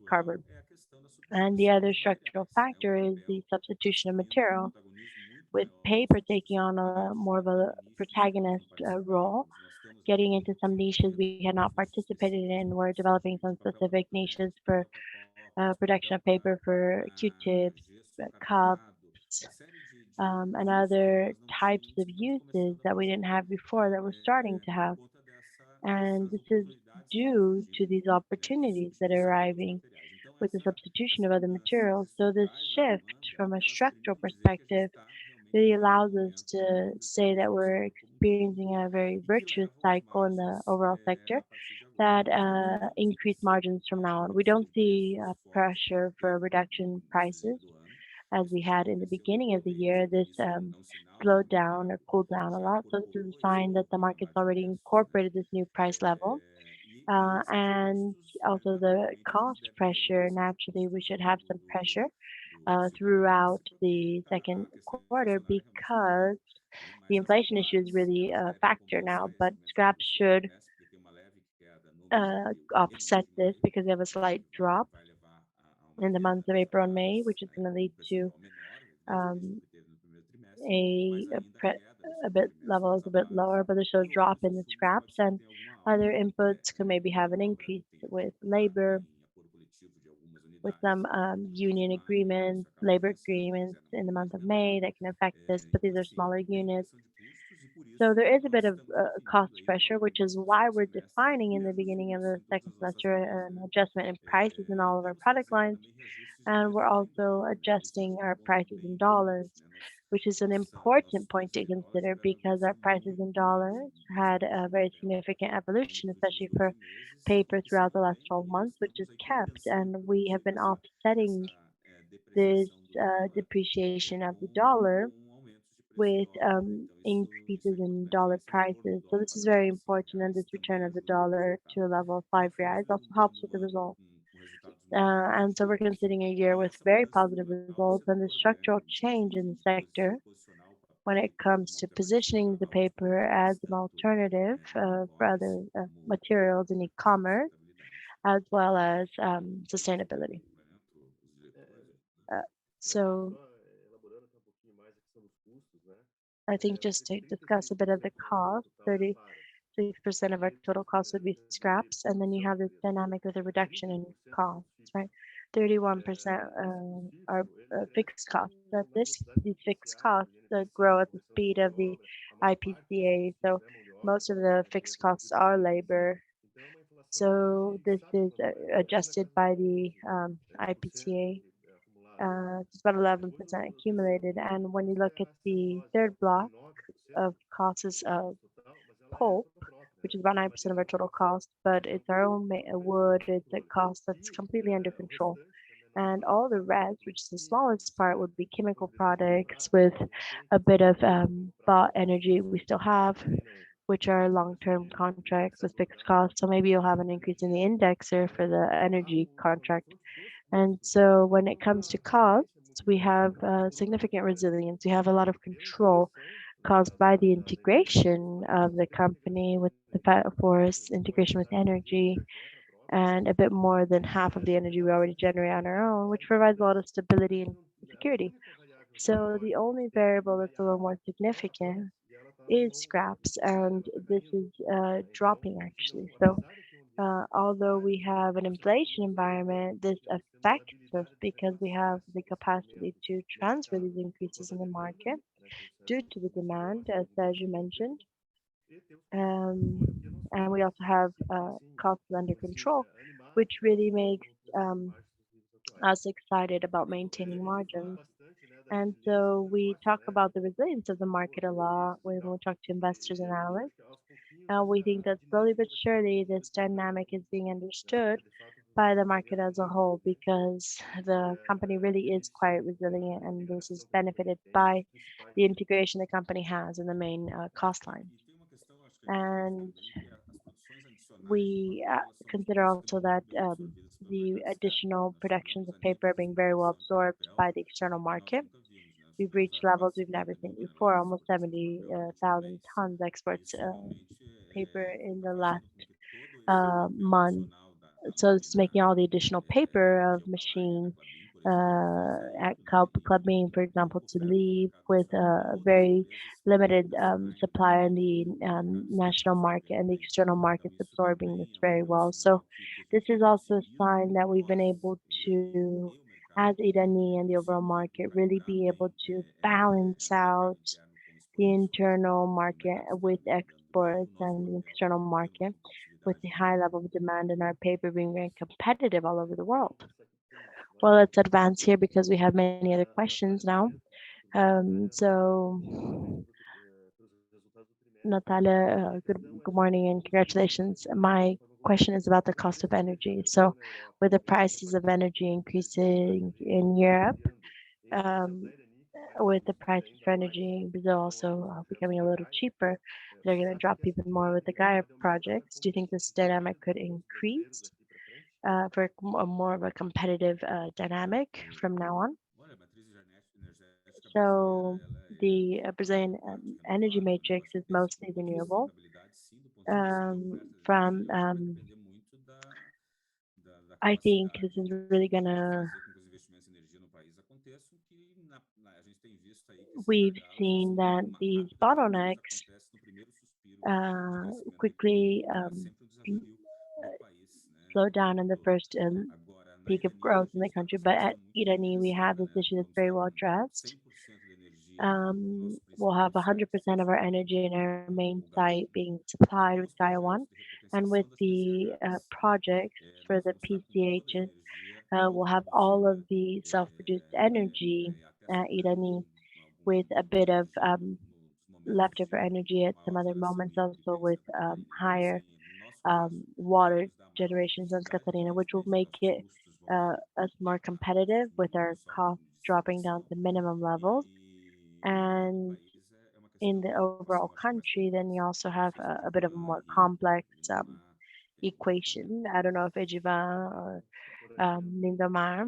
Speaker 2: concentrated cardboard. And the other structural factor is the substitution of material, with paper taking on a more of a protagonist role, getting into some niches we had not participated in. We're developing some specific niches for production of paper for Q-tips, cups, and other types of uses that we didn't have before that we're starting to have. And this is due to these opportunities that are arriving with the substitution of other materials. So this shift from a structural perspective really allows us to say that we're experiencing a very virtuous cycle in the overall sector that increase margins from now on. We don't see pressure for reduction in prices as we had in the beginning of the year. This slowed down or cooled down a lot. So this is a sign that the market's already incorporated this new price level. And also the cost pressure, naturally, we should have some pressure throughout the second quarter because the inflation issue is really a factor now, but scraps should offset this because they have a slight drop in the months of April and May, which is going to lead to um, a, a, pre- a bit levels a bit lower, but there's still a drop in the scraps, and other inputs could maybe have an increase with labor, with some union agreements, labor agreements in the month of May that can affect this, but these are smaller units. So there is a bit of cost pressure, which is why we're defining in the beginning of the second semester an adjustment in prices in all of our product lines. And we're also adjusting our prices in dollars, which is an important point to consider because our prices in dollars had a very significant evolution, especially for paper throughout the last 12 months, which is kept. And we have been offsetting this depreciation of the dollar with increases in dollar prices. So this is very important, and this return of the dollar to a level of 5 reais also helps with the result. And so we're considering a year with very positive results, and the structural change in the sector when it comes to positioning the paper as an alternative for other materials in e-commerce, as well as sustainability. Uh, so I think just to discuss a bit of the cost, 36% of our total cost would be scraps, and then you have this dynamic with a reduction in costs, right? 31% are fixed costs. That these fixed costs grow at the speed of the IPCA. So most of the fixed costs are labor. So this is adjusted by the IPCA. It's about 11% accumulated. And when you look at the third block of costs of pulp, which is about 9% of our total cost, but it's our own wood, it's a cost that's completely under control. And all the rest, which is the smallest part, would be chemical products with a bit of bought energy we still have, which are long-term contracts with fixed costs. So maybe you'll have an increase in the indexer for the energy contract. And so when it comes to costs, we have significant resilience. We have a lot of control caused by the integration of the company with the forest integration with energy, and a bit more than half of the energy we already generate on our own, which provides a lot of stability and security. So the only variable that's a little more significant is scraps, and this is dropping actually. So although we have an inflation environment, this affects us because we have the capacity to transfer these increases in the market due to the demand, as Sergio mentioned. Um, and we also have costs under control, which really makes us excited about maintaining margins. And so we talk about the resilience of the market a lot when we talk to investors and analysts. We think that slowly but surely this dynamic is being understood by the market as a whole because the company really is quite resilient, and this is benefited by the integration the company has in the main cost lines. And we consider also that the additional productions of paper are being very well absorbed by the external market. We've reached levels we've never seen before, almost 70,000 tons exports paper in the last month. So it's making all the additional paper of machine at Club for example, to leave with a very limited supply in the national market, and the external markets absorbing this very well. So this is also a sign that we've been able to as Irani and the overall market really be able to balance out the internal market with exports and the external market with the high level of demand in our paper being very competitive all over the world. Well, let's advance here because we have many other questions now. So Natalia, good morning and congratulations. My question is about the cost of energy. So with the prices of energy increasing in Europe, um, with the prices for energy in Brazil also becoming a little cheaper, they're going to drop even more with the Gaia projects. Do you think this dynamic could increase for more of a competitive dynamic from now on?
Speaker 1: Olha, a matriz energética
Speaker 2: So
Speaker 1: brasileira, ela
Speaker 2: the Brazilian
Speaker 1: praticamente
Speaker 2: energy
Speaker 1: ela
Speaker 2: matrix is
Speaker 1: abastece
Speaker 2: mostly
Speaker 1: toda a
Speaker 2: renewable
Speaker 1: sustentabilidade, sim, do ponto de vista de oferta de
Speaker 2: from
Speaker 1: energia, vai depender muito da
Speaker 2: I think
Speaker 1: capacidade
Speaker 2: this is
Speaker 1: de
Speaker 2: really gonna
Speaker 1: fazer com que os investimentos em energia no país aconteçam, que a gente tem visto aí que esses
Speaker 2: we've
Speaker 1: gargalos eles
Speaker 2: seen
Speaker 1: são
Speaker 2: that
Speaker 1: muito
Speaker 2: these
Speaker 1: rápidos, né? Eles
Speaker 2: bottlenecks
Speaker 1: acontecem no primeiro suspiro de crescimento da
Speaker 2: quickly
Speaker 1: economia, que é sempre um desafio do país, né,
Speaker 2: slow
Speaker 1: como
Speaker 2: down
Speaker 1: um
Speaker 2: in the
Speaker 1: todo.
Speaker 2: first
Speaker 1: Agora, na
Speaker 2: peak of
Speaker 1: Irani, a
Speaker 2: growth in
Speaker 1: gente
Speaker 2: the
Speaker 1: está com
Speaker 2: country.
Speaker 1: a
Speaker 2: But at
Speaker 1: situação muito
Speaker 2: Irani, we have
Speaker 1: interessante,
Speaker 2: this
Speaker 1: né?
Speaker 2: issue that's
Speaker 1: Vamos
Speaker 2: very
Speaker 1: estar
Speaker 2: well
Speaker 1: com
Speaker 2: addressed.
Speaker 1: 100% de energia no nosso
Speaker 2: We'll
Speaker 1: principal
Speaker 2: have
Speaker 1: site, que está
Speaker 2: 100% of our
Speaker 1: funcionando,
Speaker 2: energy in our main
Speaker 1: o Gaia
Speaker 2: site
Speaker 1: 1.
Speaker 2: being
Speaker 1: E
Speaker 2: supplied
Speaker 1: com
Speaker 2: with
Speaker 1: os
Speaker 2: Gaia 1.
Speaker 1: projetos de
Speaker 2: And with
Speaker 1: repotenciação das
Speaker 2: the
Speaker 1: PCHs,
Speaker 2: projects for
Speaker 1: nós
Speaker 2: the
Speaker 1: vamos estar com toda a
Speaker 2: PCHs,
Speaker 1: energia
Speaker 2: we'll have all of
Speaker 1: produzida
Speaker 2: the self-produced energy
Speaker 1: até
Speaker 2: at
Speaker 1: setembro,
Speaker 2: Irani
Speaker 1: com
Speaker 2: with a
Speaker 1: alguns
Speaker 2: bit of
Speaker 1: nos momentos
Speaker 2: leftover energy
Speaker 1: de
Speaker 2: at some
Speaker 1: maior
Speaker 2: other
Speaker 1: geração
Speaker 2: moments
Speaker 1: hídrica,
Speaker 2: also with
Speaker 1: etc. E
Speaker 2: higher
Speaker 1: assim, no nosso caso,
Speaker 2: water
Speaker 1: nos dá maior
Speaker 2: generation in Santa
Speaker 1: produtividade,
Speaker 2: Catarina, which will
Speaker 1: evidentemente
Speaker 2: make
Speaker 1: nossos
Speaker 2: it
Speaker 1: custos vão
Speaker 2: us more competitive
Speaker 1: reduzir,
Speaker 2: with
Speaker 1: não
Speaker 2: our
Speaker 1: só
Speaker 2: costs
Speaker 1: com
Speaker 2: dropping down
Speaker 1: distribuição,
Speaker 2: to minimum levels.
Speaker 1: e para o
Speaker 2: And
Speaker 1: país é uma
Speaker 2: in
Speaker 1: questão
Speaker 2: the
Speaker 1: de
Speaker 2: overall
Speaker 1: equação
Speaker 2: country,
Speaker 1: matemática
Speaker 2: then you also have
Speaker 1: difícil de
Speaker 2: a bit of a
Speaker 1: driblar
Speaker 2: more complex
Speaker 1: e não há tempo para perder.
Speaker 2: equation. I don't know if Ejivan or Lindomar.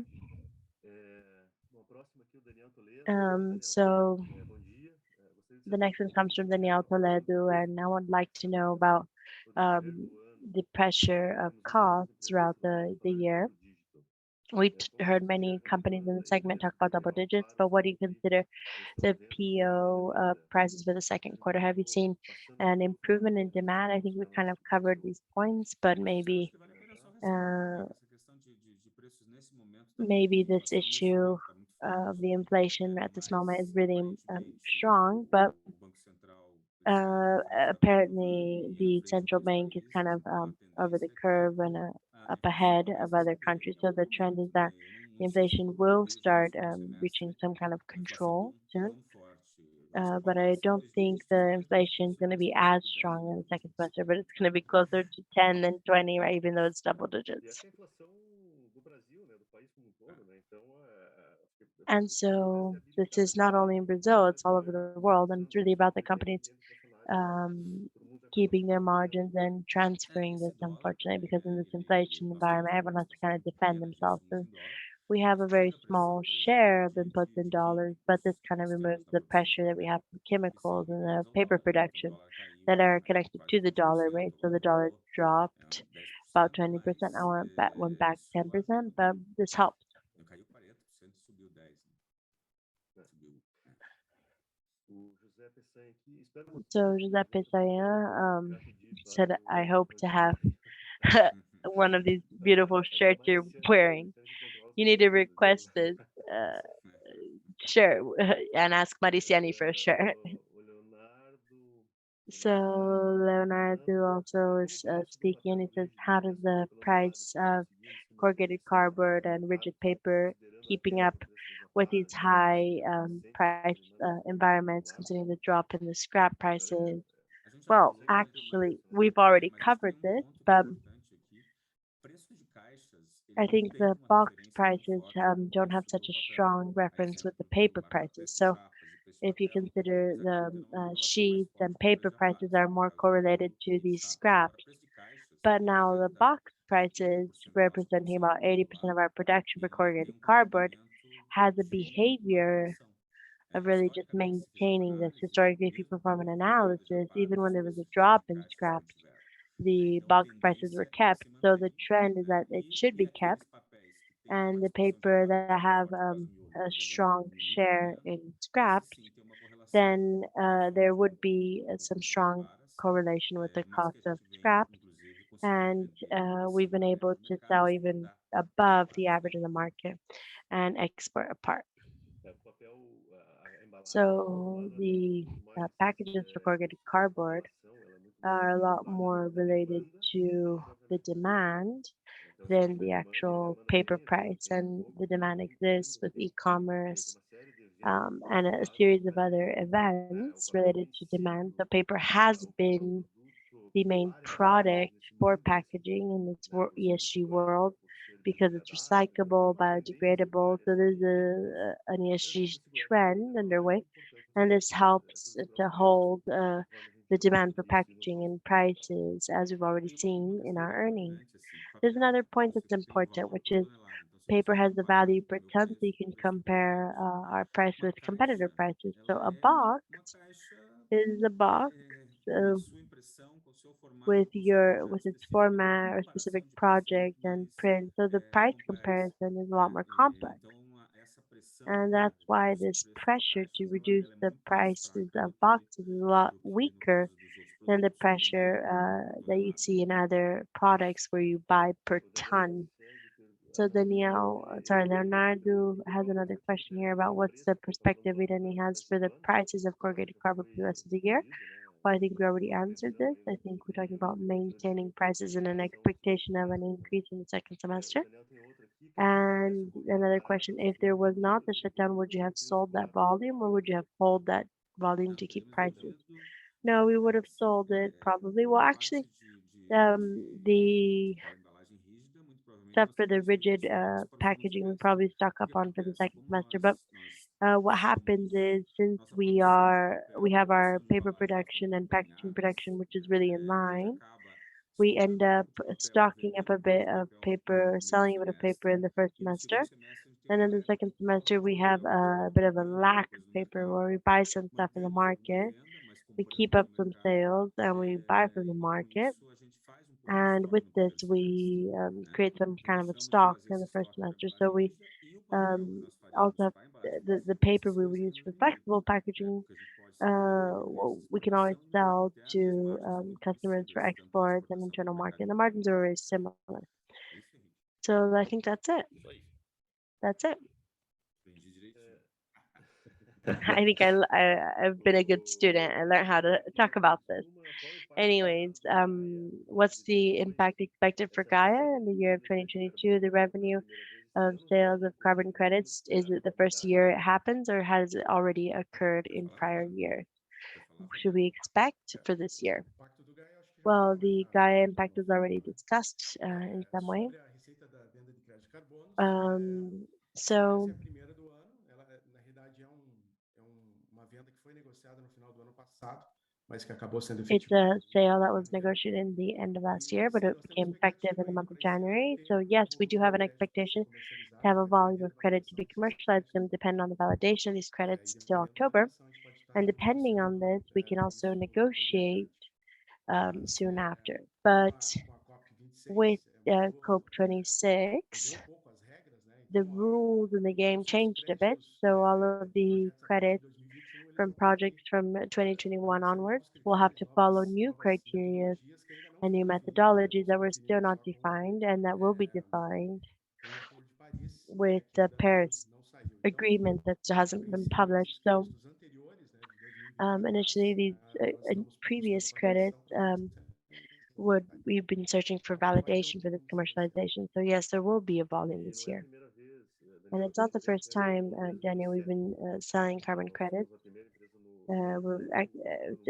Speaker 3: Bom, próximo aqui o Daniel Toledo. Daniel,
Speaker 2: So
Speaker 3: bom dia. Gostaria de
Speaker 2: the
Speaker 3: saber
Speaker 2: next one
Speaker 3: como
Speaker 2: comes from
Speaker 3: vocês
Speaker 2: Daniel
Speaker 3: enxergam
Speaker 2: Toledo, and I would like to know about
Speaker 3: o decorrer do ano.
Speaker 2: the pressure of
Speaker 3: Temos algumas
Speaker 2: costs
Speaker 3: empresas
Speaker 2: throughout
Speaker 3: falando
Speaker 2: the
Speaker 3: falar em
Speaker 2: year.
Speaker 3: double dígito.
Speaker 2: We
Speaker 3: Como
Speaker 2: heard
Speaker 3: vocês
Speaker 2: many
Speaker 3: enxergam esse
Speaker 2: companies in
Speaker 3: ano
Speaker 2: the
Speaker 3: aí,
Speaker 2: segment talk about double digits,
Speaker 3: claro,
Speaker 2: but what do you
Speaker 3: segundo
Speaker 2: consider
Speaker 3: que estão
Speaker 2: the
Speaker 3: vendo
Speaker 2: PO
Speaker 3: demanda.
Speaker 2: prices for the
Speaker 3: A
Speaker 2: second
Speaker 3: gente
Speaker 2: quarter? Have you
Speaker 3: acabou
Speaker 2: seen
Speaker 3: passando
Speaker 2: an
Speaker 3: um pouco
Speaker 2: improvement in
Speaker 3: alguns
Speaker 2: demand? I think
Speaker 3: pontos
Speaker 2: we
Speaker 3: na
Speaker 2: kind
Speaker 3: nossa
Speaker 2: of covered
Speaker 3: explicação
Speaker 2: these points, but
Speaker 1: Eu acho que vale a pena só ressaltar, né,
Speaker 2: uh,
Speaker 1: que essa questão de preços nesse momento está muito,
Speaker 2: maybe
Speaker 1: a
Speaker 2: this
Speaker 1: inflação nesse
Speaker 2: issue
Speaker 1: momento está muito
Speaker 2: of
Speaker 1: forte,
Speaker 2: the inflation at this moment is
Speaker 1: mas
Speaker 2: really
Speaker 1: aparentemente
Speaker 2: strong, but
Speaker 1: o Banco Central está observando
Speaker 2: apparently
Speaker 1: e à
Speaker 2: the
Speaker 1: frente
Speaker 2: central
Speaker 1: dos
Speaker 2: bank is kind
Speaker 1: países,
Speaker 2: of
Speaker 1: então a
Speaker 2: over the
Speaker 1: tendência é que
Speaker 2: curve and
Speaker 1: a
Speaker 2: up
Speaker 1: inflação
Speaker 2: ahead
Speaker 1: comece
Speaker 2: of
Speaker 1: a
Speaker 2: other
Speaker 1: subir
Speaker 2: countries.
Speaker 1: em
Speaker 2: So
Speaker 1: algum
Speaker 2: the trend is
Speaker 1: momento,
Speaker 2: that
Speaker 1: né? Eu
Speaker 2: the
Speaker 1: não sei se
Speaker 2: inflation will
Speaker 1: vejo no
Speaker 2: start
Speaker 1: segundo
Speaker 2: reaching
Speaker 1: semestre
Speaker 2: some kind of
Speaker 1: uma inflação
Speaker 2: control soon.
Speaker 1: tão forte. Vai ser
Speaker 2: But I don't
Speaker 1: depois
Speaker 2: think
Speaker 1: dos
Speaker 2: the
Speaker 1: mais
Speaker 2: inflation is going to be as
Speaker 1: 10%,
Speaker 2: strong in the second
Speaker 1: 10,
Speaker 2: semester,
Speaker 1: 25%.
Speaker 2: but it's going to be closer to 10 than 20, right? Even though it's double
Speaker 3: E
Speaker 2: digits.
Speaker 3: essa é a inflação do Brasil, né, do país como um todo, né? Então, acho que a
Speaker 2: And
Speaker 3: principal
Speaker 2: so
Speaker 3: diferença é a
Speaker 2: this is
Speaker 3: habilidade
Speaker 2: not only in Brazil, it's all over
Speaker 3: de
Speaker 2: the world, and
Speaker 3: negociação
Speaker 2: it's
Speaker 3: dos
Speaker 2: really
Speaker 3: seus
Speaker 2: about the companies
Speaker 3: rendimentos inflacionários para o mundo já
Speaker 2: keeping their
Speaker 3: começa
Speaker 2: margins and transferring
Speaker 1: Esse
Speaker 2: this,
Speaker 1: dólar,
Speaker 2: unfortunately, because in this
Speaker 1: ele,
Speaker 2: inflation
Speaker 1: nós temos
Speaker 2: environment, everyone has to kind of defend themselves.
Speaker 1: energias
Speaker 2: So
Speaker 1: muito em dólar.
Speaker 2: we
Speaker 1: A
Speaker 2: have a
Speaker 1: gente
Speaker 2: very
Speaker 1: teve a
Speaker 2: small
Speaker 1: pressão, por exemplo,
Speaker 2: share of inputs in dollars, but this kind of
Speaker 1: nós
Speaker 2: removes
Speaker 1: temos na
Speaker 2: the
Speaker 1: produção de
Speaker 2: pressure that we
Speaker 1: papel,
Speaker 2: have from
Speaker 1: que são
Speaker 2: chemicals and the
Speaker 1: ligadas ao
Speaker 2: paper
Speaker 1: dólar, né? Então o
Speaker 2: production
Speaker 1: dólar caiu
Speaker 2: that are
Speaker 1: aí
Speaker 2: connected
Speaker 1: quase
Speaker 2: to the dollar
Speaker 1: 20%,
Speaker 2: rate. So
Speaker 1: agora
Speaker 2: the dollar
Speaker 1: voltou
Speaker 2: dropped about
Speaker 1: 10%,
Speaker 2: 20%. I
Speaker 1: mas
Speaker 2: went back
Speaker 1: subiu até
Speaker 2: 10%, but this helped.
Speaker 1: caiu 40% e subiu 10%, né? Subiu.
Speaker 3: O José Peçanha aqui, espero conseguir
Speaker 2: So
Speaker 3: responder
Speaker 2: Giuseppe
Speaker 3: junto com
Speaker 2: Saya
Speaker 3: já pedi,
Speaker 2: said,
Speaker 3: claro,
Speaker 2: I hope to have
Speaker 3: antes
Speaker 2: one of these
Speaker 3: Então,
Speaker 2: beautiful shirts
Speaker 3: mas
Speaker 2: you're
Speaker 3: esse ano,
Speaker 2: wearing.
Speaker 3: esse ano a gente controla as
Speaker 2: You need to
Speaker 3: nossas dívidas.
Speaker 2: request
Speaker 3: Então,
Speaker 2: this shirt and ask Mariciani for a shirt.
Speaker 3: o Leonardo
Speaker 2: So Leonardo also is
Speaker 3: como o preço do
Speaker 2: speaking.
Speaker 3: papel
Speaker 2: He says,
Speaker 3: rigid
Speaker 2: how
Speaker 3: tem
Speaker 2: does the
Speaker 3: resultado
Speaker 2: price
Speaker 3: lançado
Speaker 2: of
Speaker 3: conseguindo se manter
Speaker 2: corrugated cardboard and
Speaker 3: elevado,
Speaker 2: rigid paper
Speaker 3: considerando a
Speaker 2: keeping
Speaker 3: queda
Speaker 2: up
Speaker 3: no preço das
Speaker 2: with these
Speaker 3: lapadas,
Speaker 2: high
Speaker 3: recente
Speaker 2: price
Speaker 3: demanda
Speaker 2: environments,
Speaker 3: popular?
Speaker 2: considering the drop in the scrap prices?
Speaker 1: A gente já
Speaker 2: Well,
Speaker 1: falou um pouco mais,
Speaker 2: actually, we've already
Speaker 1: mas acho que
Speaker 2: covered
Speaker 1: tem um
Speaker 2: this,
Speaker 1: ponto que é
Speaker 2: but
Speaker 1: importante aqui. Preços de caixas, ele
Speaker 2: I
Speaker 1: não
Speaker 2: think
Speaker 1: tem
Speaker 2: the
Speaker 1: uma
Speaker 2: box
Speaker 1: referência tão
Speaker 2: prices
Speaker 1: forte com o
Speaker 2: don't have
Speaker 1: preço
Speaker 2: such
Speaker 1: do
Speaker 2: a
Speaker 1: papel.
Speaker 2: strong
Speaker 1: A
Speaker 2: reference with the
Speaker 1: exemplo
Speaker 2: paper
Speaker 1: do
Speaker 2: prices.
Speaker 1: preço de
Speaker 2: So
Speaker 1: chapas e preço de
Speaker 2: if you
Speaker 1: papel,
Speaker 2: consider
Speaker 1: eles acabam
Speaker 2: the
Speaker 1: tendo uma relação mais
Speaker 2: sheets
Speaker 1: forte
Speaker 2: and
Speaker 1: com o
Speaker 2: paper
Speaker 1: preço de
Speaker 2: prices
Speaker 1: chapas,
Speaker 2: are
Speaker 1: por
Speaker 2: more
Speaker 1: causa do
Speaker 2: correlated
Speaker 1: volume
Speaker 2: to
Speaker 1: de
Speaker 2: these
Speaker 1: chapas. Agora,
Speaker 2: scraps.
Speaker 1: preço de caixas,
Speaker 2: But
Speaker 1: ele
Speaker 2: now the
Speaker 1: representa
Speaker 2: box prices
Speaker 1: 80% da nossa
Speaker 2: representing
Speaker 1: produção
Speaker 2: about
Speaker 1: no
Speaker 2: 80%
Speaker 1: global
Speaker 2: of our production
Speaker 1: e
Speaker 2: for
Speaker 1: ele tem
Speaker 2: corrugated
Speaker 1: um
Speaker 2: cardboard
Speaker 1: comportamento
Speaker 2: has a
Speaker 1: de
Speaker 2: behavior
Speaker 1: manutenção.
Speaker 2: of really just
Speaker 1: Historicamente, se fizer uma
Speaker 2: maintaining this.
Speaker 1: análise,
Speaker 2: Historically, if you
Speaker 1: mesmo
Speaker 2: perform
Speaker 1: quando
Speaker 2: an
Speaker 1: houve uma queda de
Speaker 2: analysis, even
Speaker 1: lapadas,
Speaker 2: when
Speaker 1: os
Speaker 2: there was a
Speaker 1: preços
Speaker 2: drop
Speaker 1: de
Speaker 2: in
Speaker 1: caixas se
Speaker 2: scraps,
Speaker 1: mantiveram.
Speaker 2: the
Speaker 1: Então, a
Speaker 2: box prices were
Speaker 1: tendência é que
Speaker 2: kept.
Speaker 1: se
Speaker 2: So the
Speaker 1: mantenha,
Speaker 2: trend is that it should
Speaker 1: e
Speaker 2: be kept.
Speaker 1: aqueles papéis que têm uma
Speaker 2: And the
Speaker 1: participação de
Speaker 2: paper
Speaker 1: lapadas
Speaker 2: that
Speaker 1: muito
Speaker 2: have
Speaker 1: forte, no caso do miolo,
Speaker 2: a
Speaker 1: por exemplo,
Speaker 2: strong
Speaker 1: muito
Speaker 2: share
Speaker 1: pequeno,
Speaker 2: in
Speaker 1: esse
Speaker 2: scraps,
Speaker 1: sim tem uma correlação
Speaker 2: then
Speaker 1: muito
Speaker 2: there
Speaker 1: forte
Speaker 2: would
Speaker 1: com
Speaker 2: be
Speaker 1: com o
Speaker 2: some
Speaker 1: custo de
Speaker 2: strong
Speaker 1: lapadas,
Speaker 2: correlation with the
Speaker 1: mas
Speaker 2: cost
Speaker 1: que a
Speaker 2: of
Speaker 1: gente vem,
Speaker 2: scraps.
Speaker 1: inclusive, conseguindo
Speaker 2: And
Speaker 1: vender
Speaker 2: we've
Speaker 1: acima
Speaker 2: been
Speaker 1: da média
Speaker 2: able
Speaker 1: do
Speaker 2: to
Speaker 1: mercado
Speaker 2: sell
Speaker 1: e
Speaker 2: even
Speaker 1: suportar
Speaker 2: above the average in the market and export apart. So the packages for corrugated cardboard are a lot more related to the demand than the actual paper price, and the demand exists with e-commerce and a series of other events related to demand. So paper has been the main product for packaging in this ESG world because it's recyclable, biodegradable. So there's an ESG trend underway, and this helps to hold the demand for packaging and prices, as we've already seen in our earnings. There's another point that's important, which is paper has the value per ton, so you can compare our price with competitor prices. So a box is a box uh, with its format or specific project and print. So the price comparison is a lot more complex. And that's why this pressure to reduce the prices of boxes is a lot weaker than the pressure that you see in other products where you buy per ton. So Leonardo has another question here about what's the perspective Irani has for the prices of corrugated cardboard for the rest of the year. Well, I think we already answered this. I think we're talking about maintaining prices and an expectation of an increase in the second semester. And another question, if there was not the shutdown, would you have sold that volume or would you have hold that volume to keep prices? No, we would have sold it probably. Well, actually, the stuff for the rigid packaging we probably stock up on for the second semester. But what happens is since we have our paper production and packaging production, which is really in line, we end up stocking up a bit of paper, selling a bit of paper in the first semester. And in the second semester, we have a bit of a lack of paper where we buy some stuff in the market. We keep up some sales and we buy from the market. And with this, we create some kind of a stock in the first semester. So we also have the paper we would use for flexible packaging. We can always sell to customers for exports and internal market. The margins are very similar. So I think that's it. That's it. I think I've been a good student. I learned how to talk about this. Anyways, what's the impact expected for Gaia in the year of 2022? The revenue of sales of carbon credits, is it the first year it happens or has it already occurred in prior years? Should we expect for this year? Well, the Gaia impact was already discussed in some way. So it's a sale that was negotiated in the end of last year, but it became effective in the month of January. So yes, we do have an expectation to have a volume of credit to be commercialized. It's going to depend on the validation of these credits till October. And depending on this, we can also negotiate soon after. But with COP26, the rules in the game changed a bit. So all of the credits from projects from 2021 onwards will have to follow new criteria and new methodologies that were still not defined and that will be defined with the Paris agreement that hasn't been published. So initially these previous credits we've been searching for validation for this commercialization. So yes, there will be a volume this year. And it's not the first time, Daniel, we've been selling carbon credits.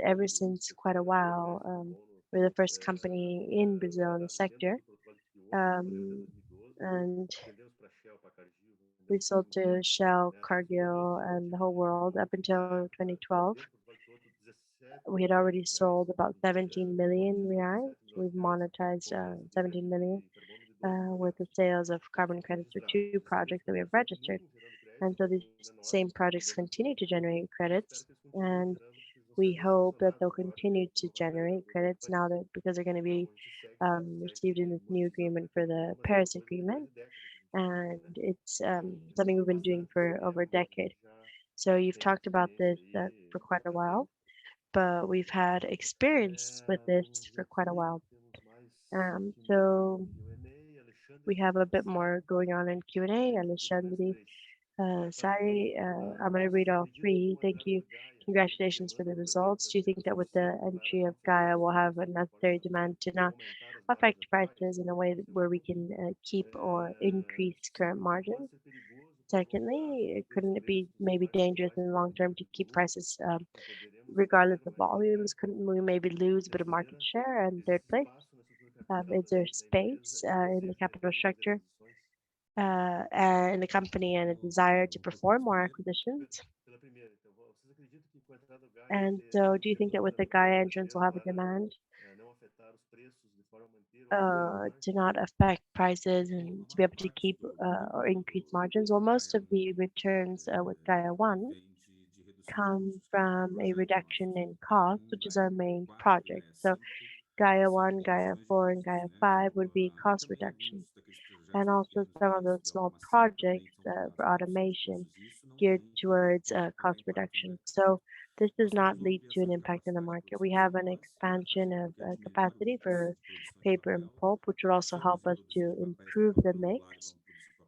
Speaker 2: Ever since quite a while. We're the first company in Brazil in the sector. And we sold to Shell, Cargill, and the whole world up until 2012. We had already sold about 17 million reais. We've monetized 17 million worth of sales of carbon credits for 2 projects that we have registered. And so these same projects continue to generate credits, and we hope that they'll continue to generate credits now that because they're going to be received in this new agreement for the Paris Agreement. And it's something we've been doing for over a decade. So you've talked about this for quite a while, but we've had experience with this for quite a while. So We have a bit more going on in Q&A.
Speaker 3: Peço
Speaker 2: Alexandre,
Speaker 3: três. Para
Speaker 2: Sari,
Speaker 3: concluir,
Speaker 2: I'm going to read all
Speaker 3: acredito que
Speaker 2: three.
Speaker 3: com a
Speaker 2: Thank
Speaker 3: entrada
Speaker 2: you.
Speaker 3: do Gaia,
Speaker 2: Congratulations for the
Speaker 3: o ano
Speaker 2: results. Do you
Speaker 3: prevê
Speaker 2: think that with the
Speaker 3: transição
Speaker 2: entry
Speaker 3: para
Speaker 2: of Gaia, we'll have a
Speaker 3: de
Speaker 2: necessary
Speaker 3: forma
Speaker 2: demand to not
Speaker 3: aumentar as margens
Speaker 2: affect
Speaker 3: atuais,
Speaker 2: prices in a
Speaker 3: como
Speaker 2: way
Speaker 3: você
Speaker 2: where we
Speaker 3: falou.
Speaker 2: can keep or increase current margins?
Speaker 3: Pode ser perigoso
Speaker 2: Secondly,
Speaker 3: manter os
Speaker 2: couldn't it be
Speaker 3: preços
Speaker 2: maybe
Speaker 3: atuais
Speaker 2: dangerous
Speaker 3: iguais
Speaker 2: in the
Speaker 3: por
Speaker 2: long
Speaker 3: muito
Speaker 2: term to
Speaker 3: tempo,
Speaker 2: keep prices
Speaker 3: e poderemos
Speaker 2: regardless
Speaker 3: perder
Speaker 2: of
Speaker 3: uma estratégia
Speaker 2: volumes? Couldn't we maybe lose a bit of market
Speaker 3: financeira.
Speaker 2: share? And third
Speaker 3: Existe
Speaker 2: place,
Speaker 3: espaço na estrutura capital
Speaker 2: is there
Speaker 3: da empresa
Speaker 2: space
Speaker 3: e
Speaker 2: in the
Speaker 3: desejo
Speaker 2: capital
Speaker 3: de fazer
Speaker 2: structure
Speaker 3: aquisições?
Speaker 2: and the company and a desire to perform more acquisitions?
Speaker 3: Pela primeira, então, vocês acreditam que com a entrada do Gaia
Speaker 2: And so, do you think that
Speaker 3: teremos
Speaker 2: with
Speaker 3: uma
Speaker 2: the Gaia
Speaker 3: demanda
Speaker 2: entrance, we'll have a demand
Speaker 3: não afetar os preços de forma a manter ou aumentar as
Speaker 2: to
Speaker 3: margens?
Speaker 2: not affect prices and to be able to keep or increase margins? Well, most of the returns with Gaia 1 come from a reduction in cost, which is our main project. So Gaia 1, Gaia 4, and Gaia 5 would be cost reduction. And also some of those small projects for automation geared towards cost reduction. So this does not lead to an impact in the market. We have an expansion of capacity for paper and pulp, which would also help us to improve the mix,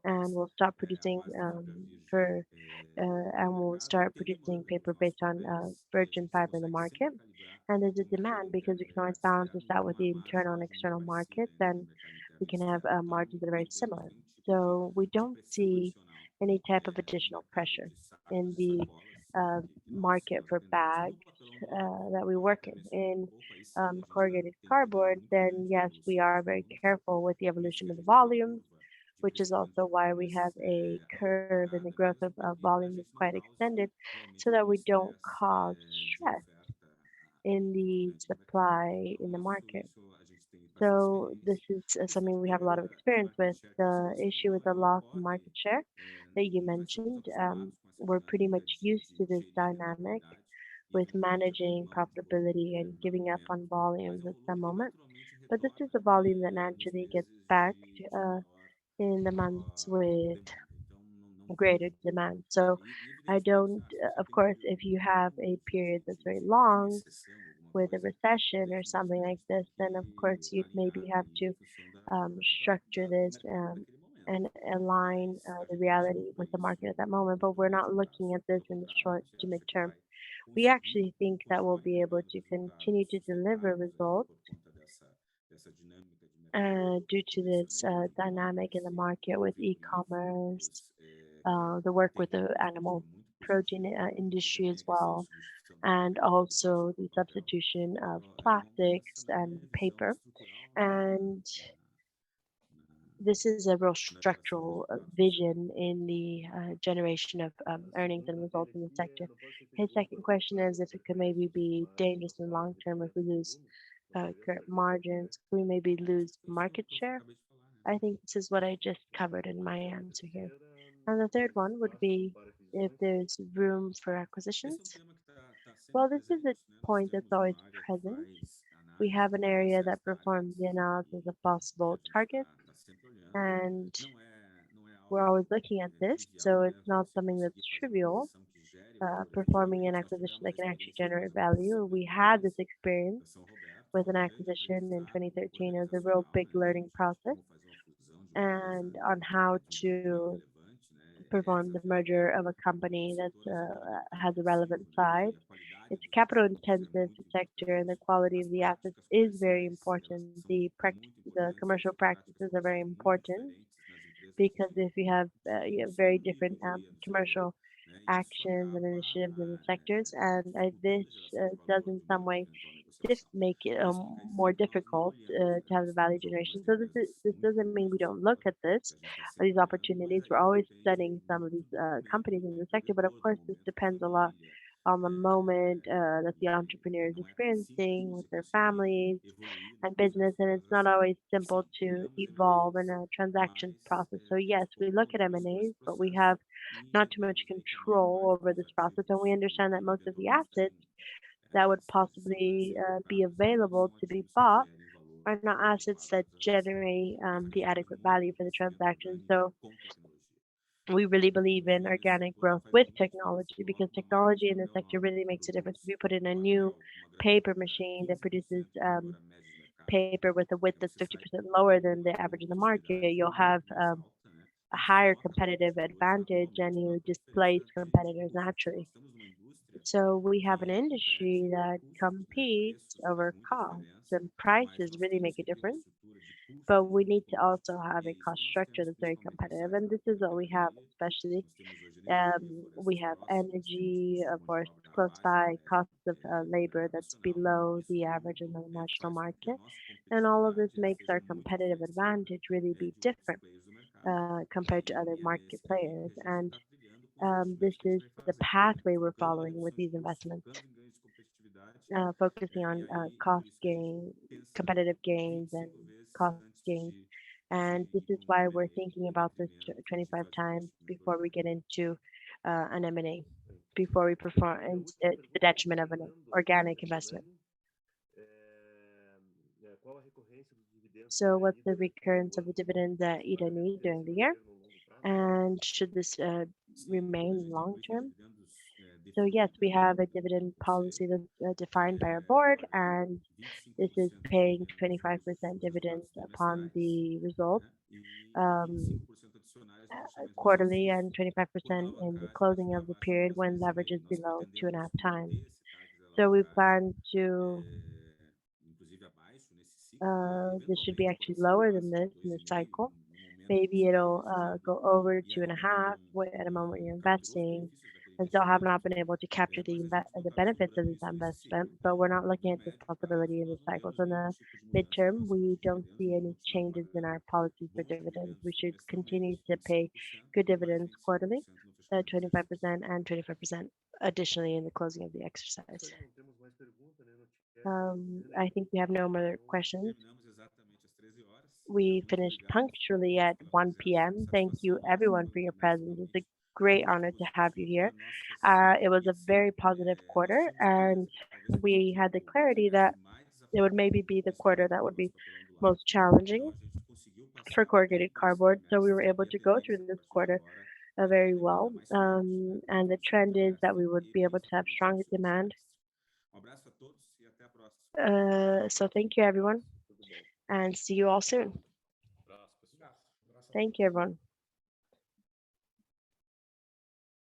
Speaker 2: and we'll stop producing for and we'll start producing paper based on virgin fiber in the market. And there's a demand because we can always balance this out with the internal and external markets, and we can have margins that are very similar. So we don't see any type of additional pressure in the uh, market for bags that we work in. In corrugated cardboard, then yes, we are very careful with the evolution of the volumes, which is also why we have a curve in the growth of volume that's quite extended, so that we don't cause stress in the supply in the market. So this is something we have a lot of experience with. The issue with the loss of market share that you mentioned, we're pretty much used to this dynamic with managing profitability and giving up on volumes at some moment. But this is a volume that naturally gets back in the months with greater demand. So I don't, of course, if you have a period that's very long with a recession or something like this, then of course you'd maybe have to structure this and align the reality with the market at that moment. But we're not looking at this in the short to midterm. We actually think that we'll be able to continue to deliver results due to this dynamic in the market with e-commerce, the work with the animal protein industry as well, and also the substitution of plastics and paper. And this is a real structural vision in the generation of earnings and results in the sector. His second question is if it could maybe be dangerous in the long term if we lose current margins, could we maybe lose market share? I think this is what I just covered in my answer here. And the third one would be if there's room for acquisitions. Well, this is a point that's always present. We have an area that performs the analysis of possible targets, and we're always looking at this, so it's not something that's trivial. Performing an acquisition that can actually generate value. We had this experience with an acquisition in 2013. It was a real big learning process and on how to perform the merger of a company that has a relevant size. It's a capital intensive sector and the quality of the assets is very important. The commercial practices are very important because if you have very different commercial actions and initiatives in the sectors, and this does in some way make it more difficult to have the value generation. So this doesn't mean we don't look at these opportunities. We're always studying some of these companies in the sector, but of course this depends a lot on the moment that the entrepreneur is experiencing with their families and business, and it's not always simple to evolve in a transactions process. So yes, we look at M&As, but we have not too much control over this process, and we understand that most of the assets that would possibly be available to be bought are not assets that generate the adequate value for the transaction. So we really believe in organic growth with technology because technology in the sector really makes a difference. If you put in a new paper machine that produces paper with a width that's 50% lower than the average in the market, you'll have a higher competitive advantage and you displace competitors naturally. So we have an industry that competes over costs and prices really make a difference, but we need to also have a cost structure that's very competitive. And this is what we have, especially we have energy, of course, close by, costs of labor that's below the average in the national market. And all of this makes our competitive advantage really be different compared to other market players. And this is the pathway we're following with these investments, focusing on cost gain, competitive gains, and cost gains. And this is why we're thinking about this 25 times before we get into an M&A, before we perform to the detriment of an organic investment.
Speaker 3: Qual a recorrência dos dividendos
Speaker 2: So what's the recurrence of the dividends that Irani during the year? And should this remain long term? So yes, we have a dividend policy that's defined by our board, and this is paying 25% dividends upon the result quarterly and 25% in the closing of the period when leverage is below 2.5 times. So we plan to this should be actually lower than this in the cycle. Maybe it'll go over 2.5 at a moment when you're investing, and still have not been able to capture the benefits of this investment, but we're not looking at this possibility in the cycle. So in the midterm, we don't see any changes in our policies for dividends. We should continue to pay good dividends quarterly, 25% and 25% additionally in the closing of the exercise. I think we have no more questions. We finished punctually at 1 p.m. Thank you everyone for your presence. It's a great honor to have you here. It was a very positive quarter, and we had the clarity that it would maybe be the quarter that would be most challenging for corrugated cardboard. So we were able to go through this quarter very well. And the trend is that we would be able to have stronger demand. So thank you everyone, and see you all soon. Thank you everyone.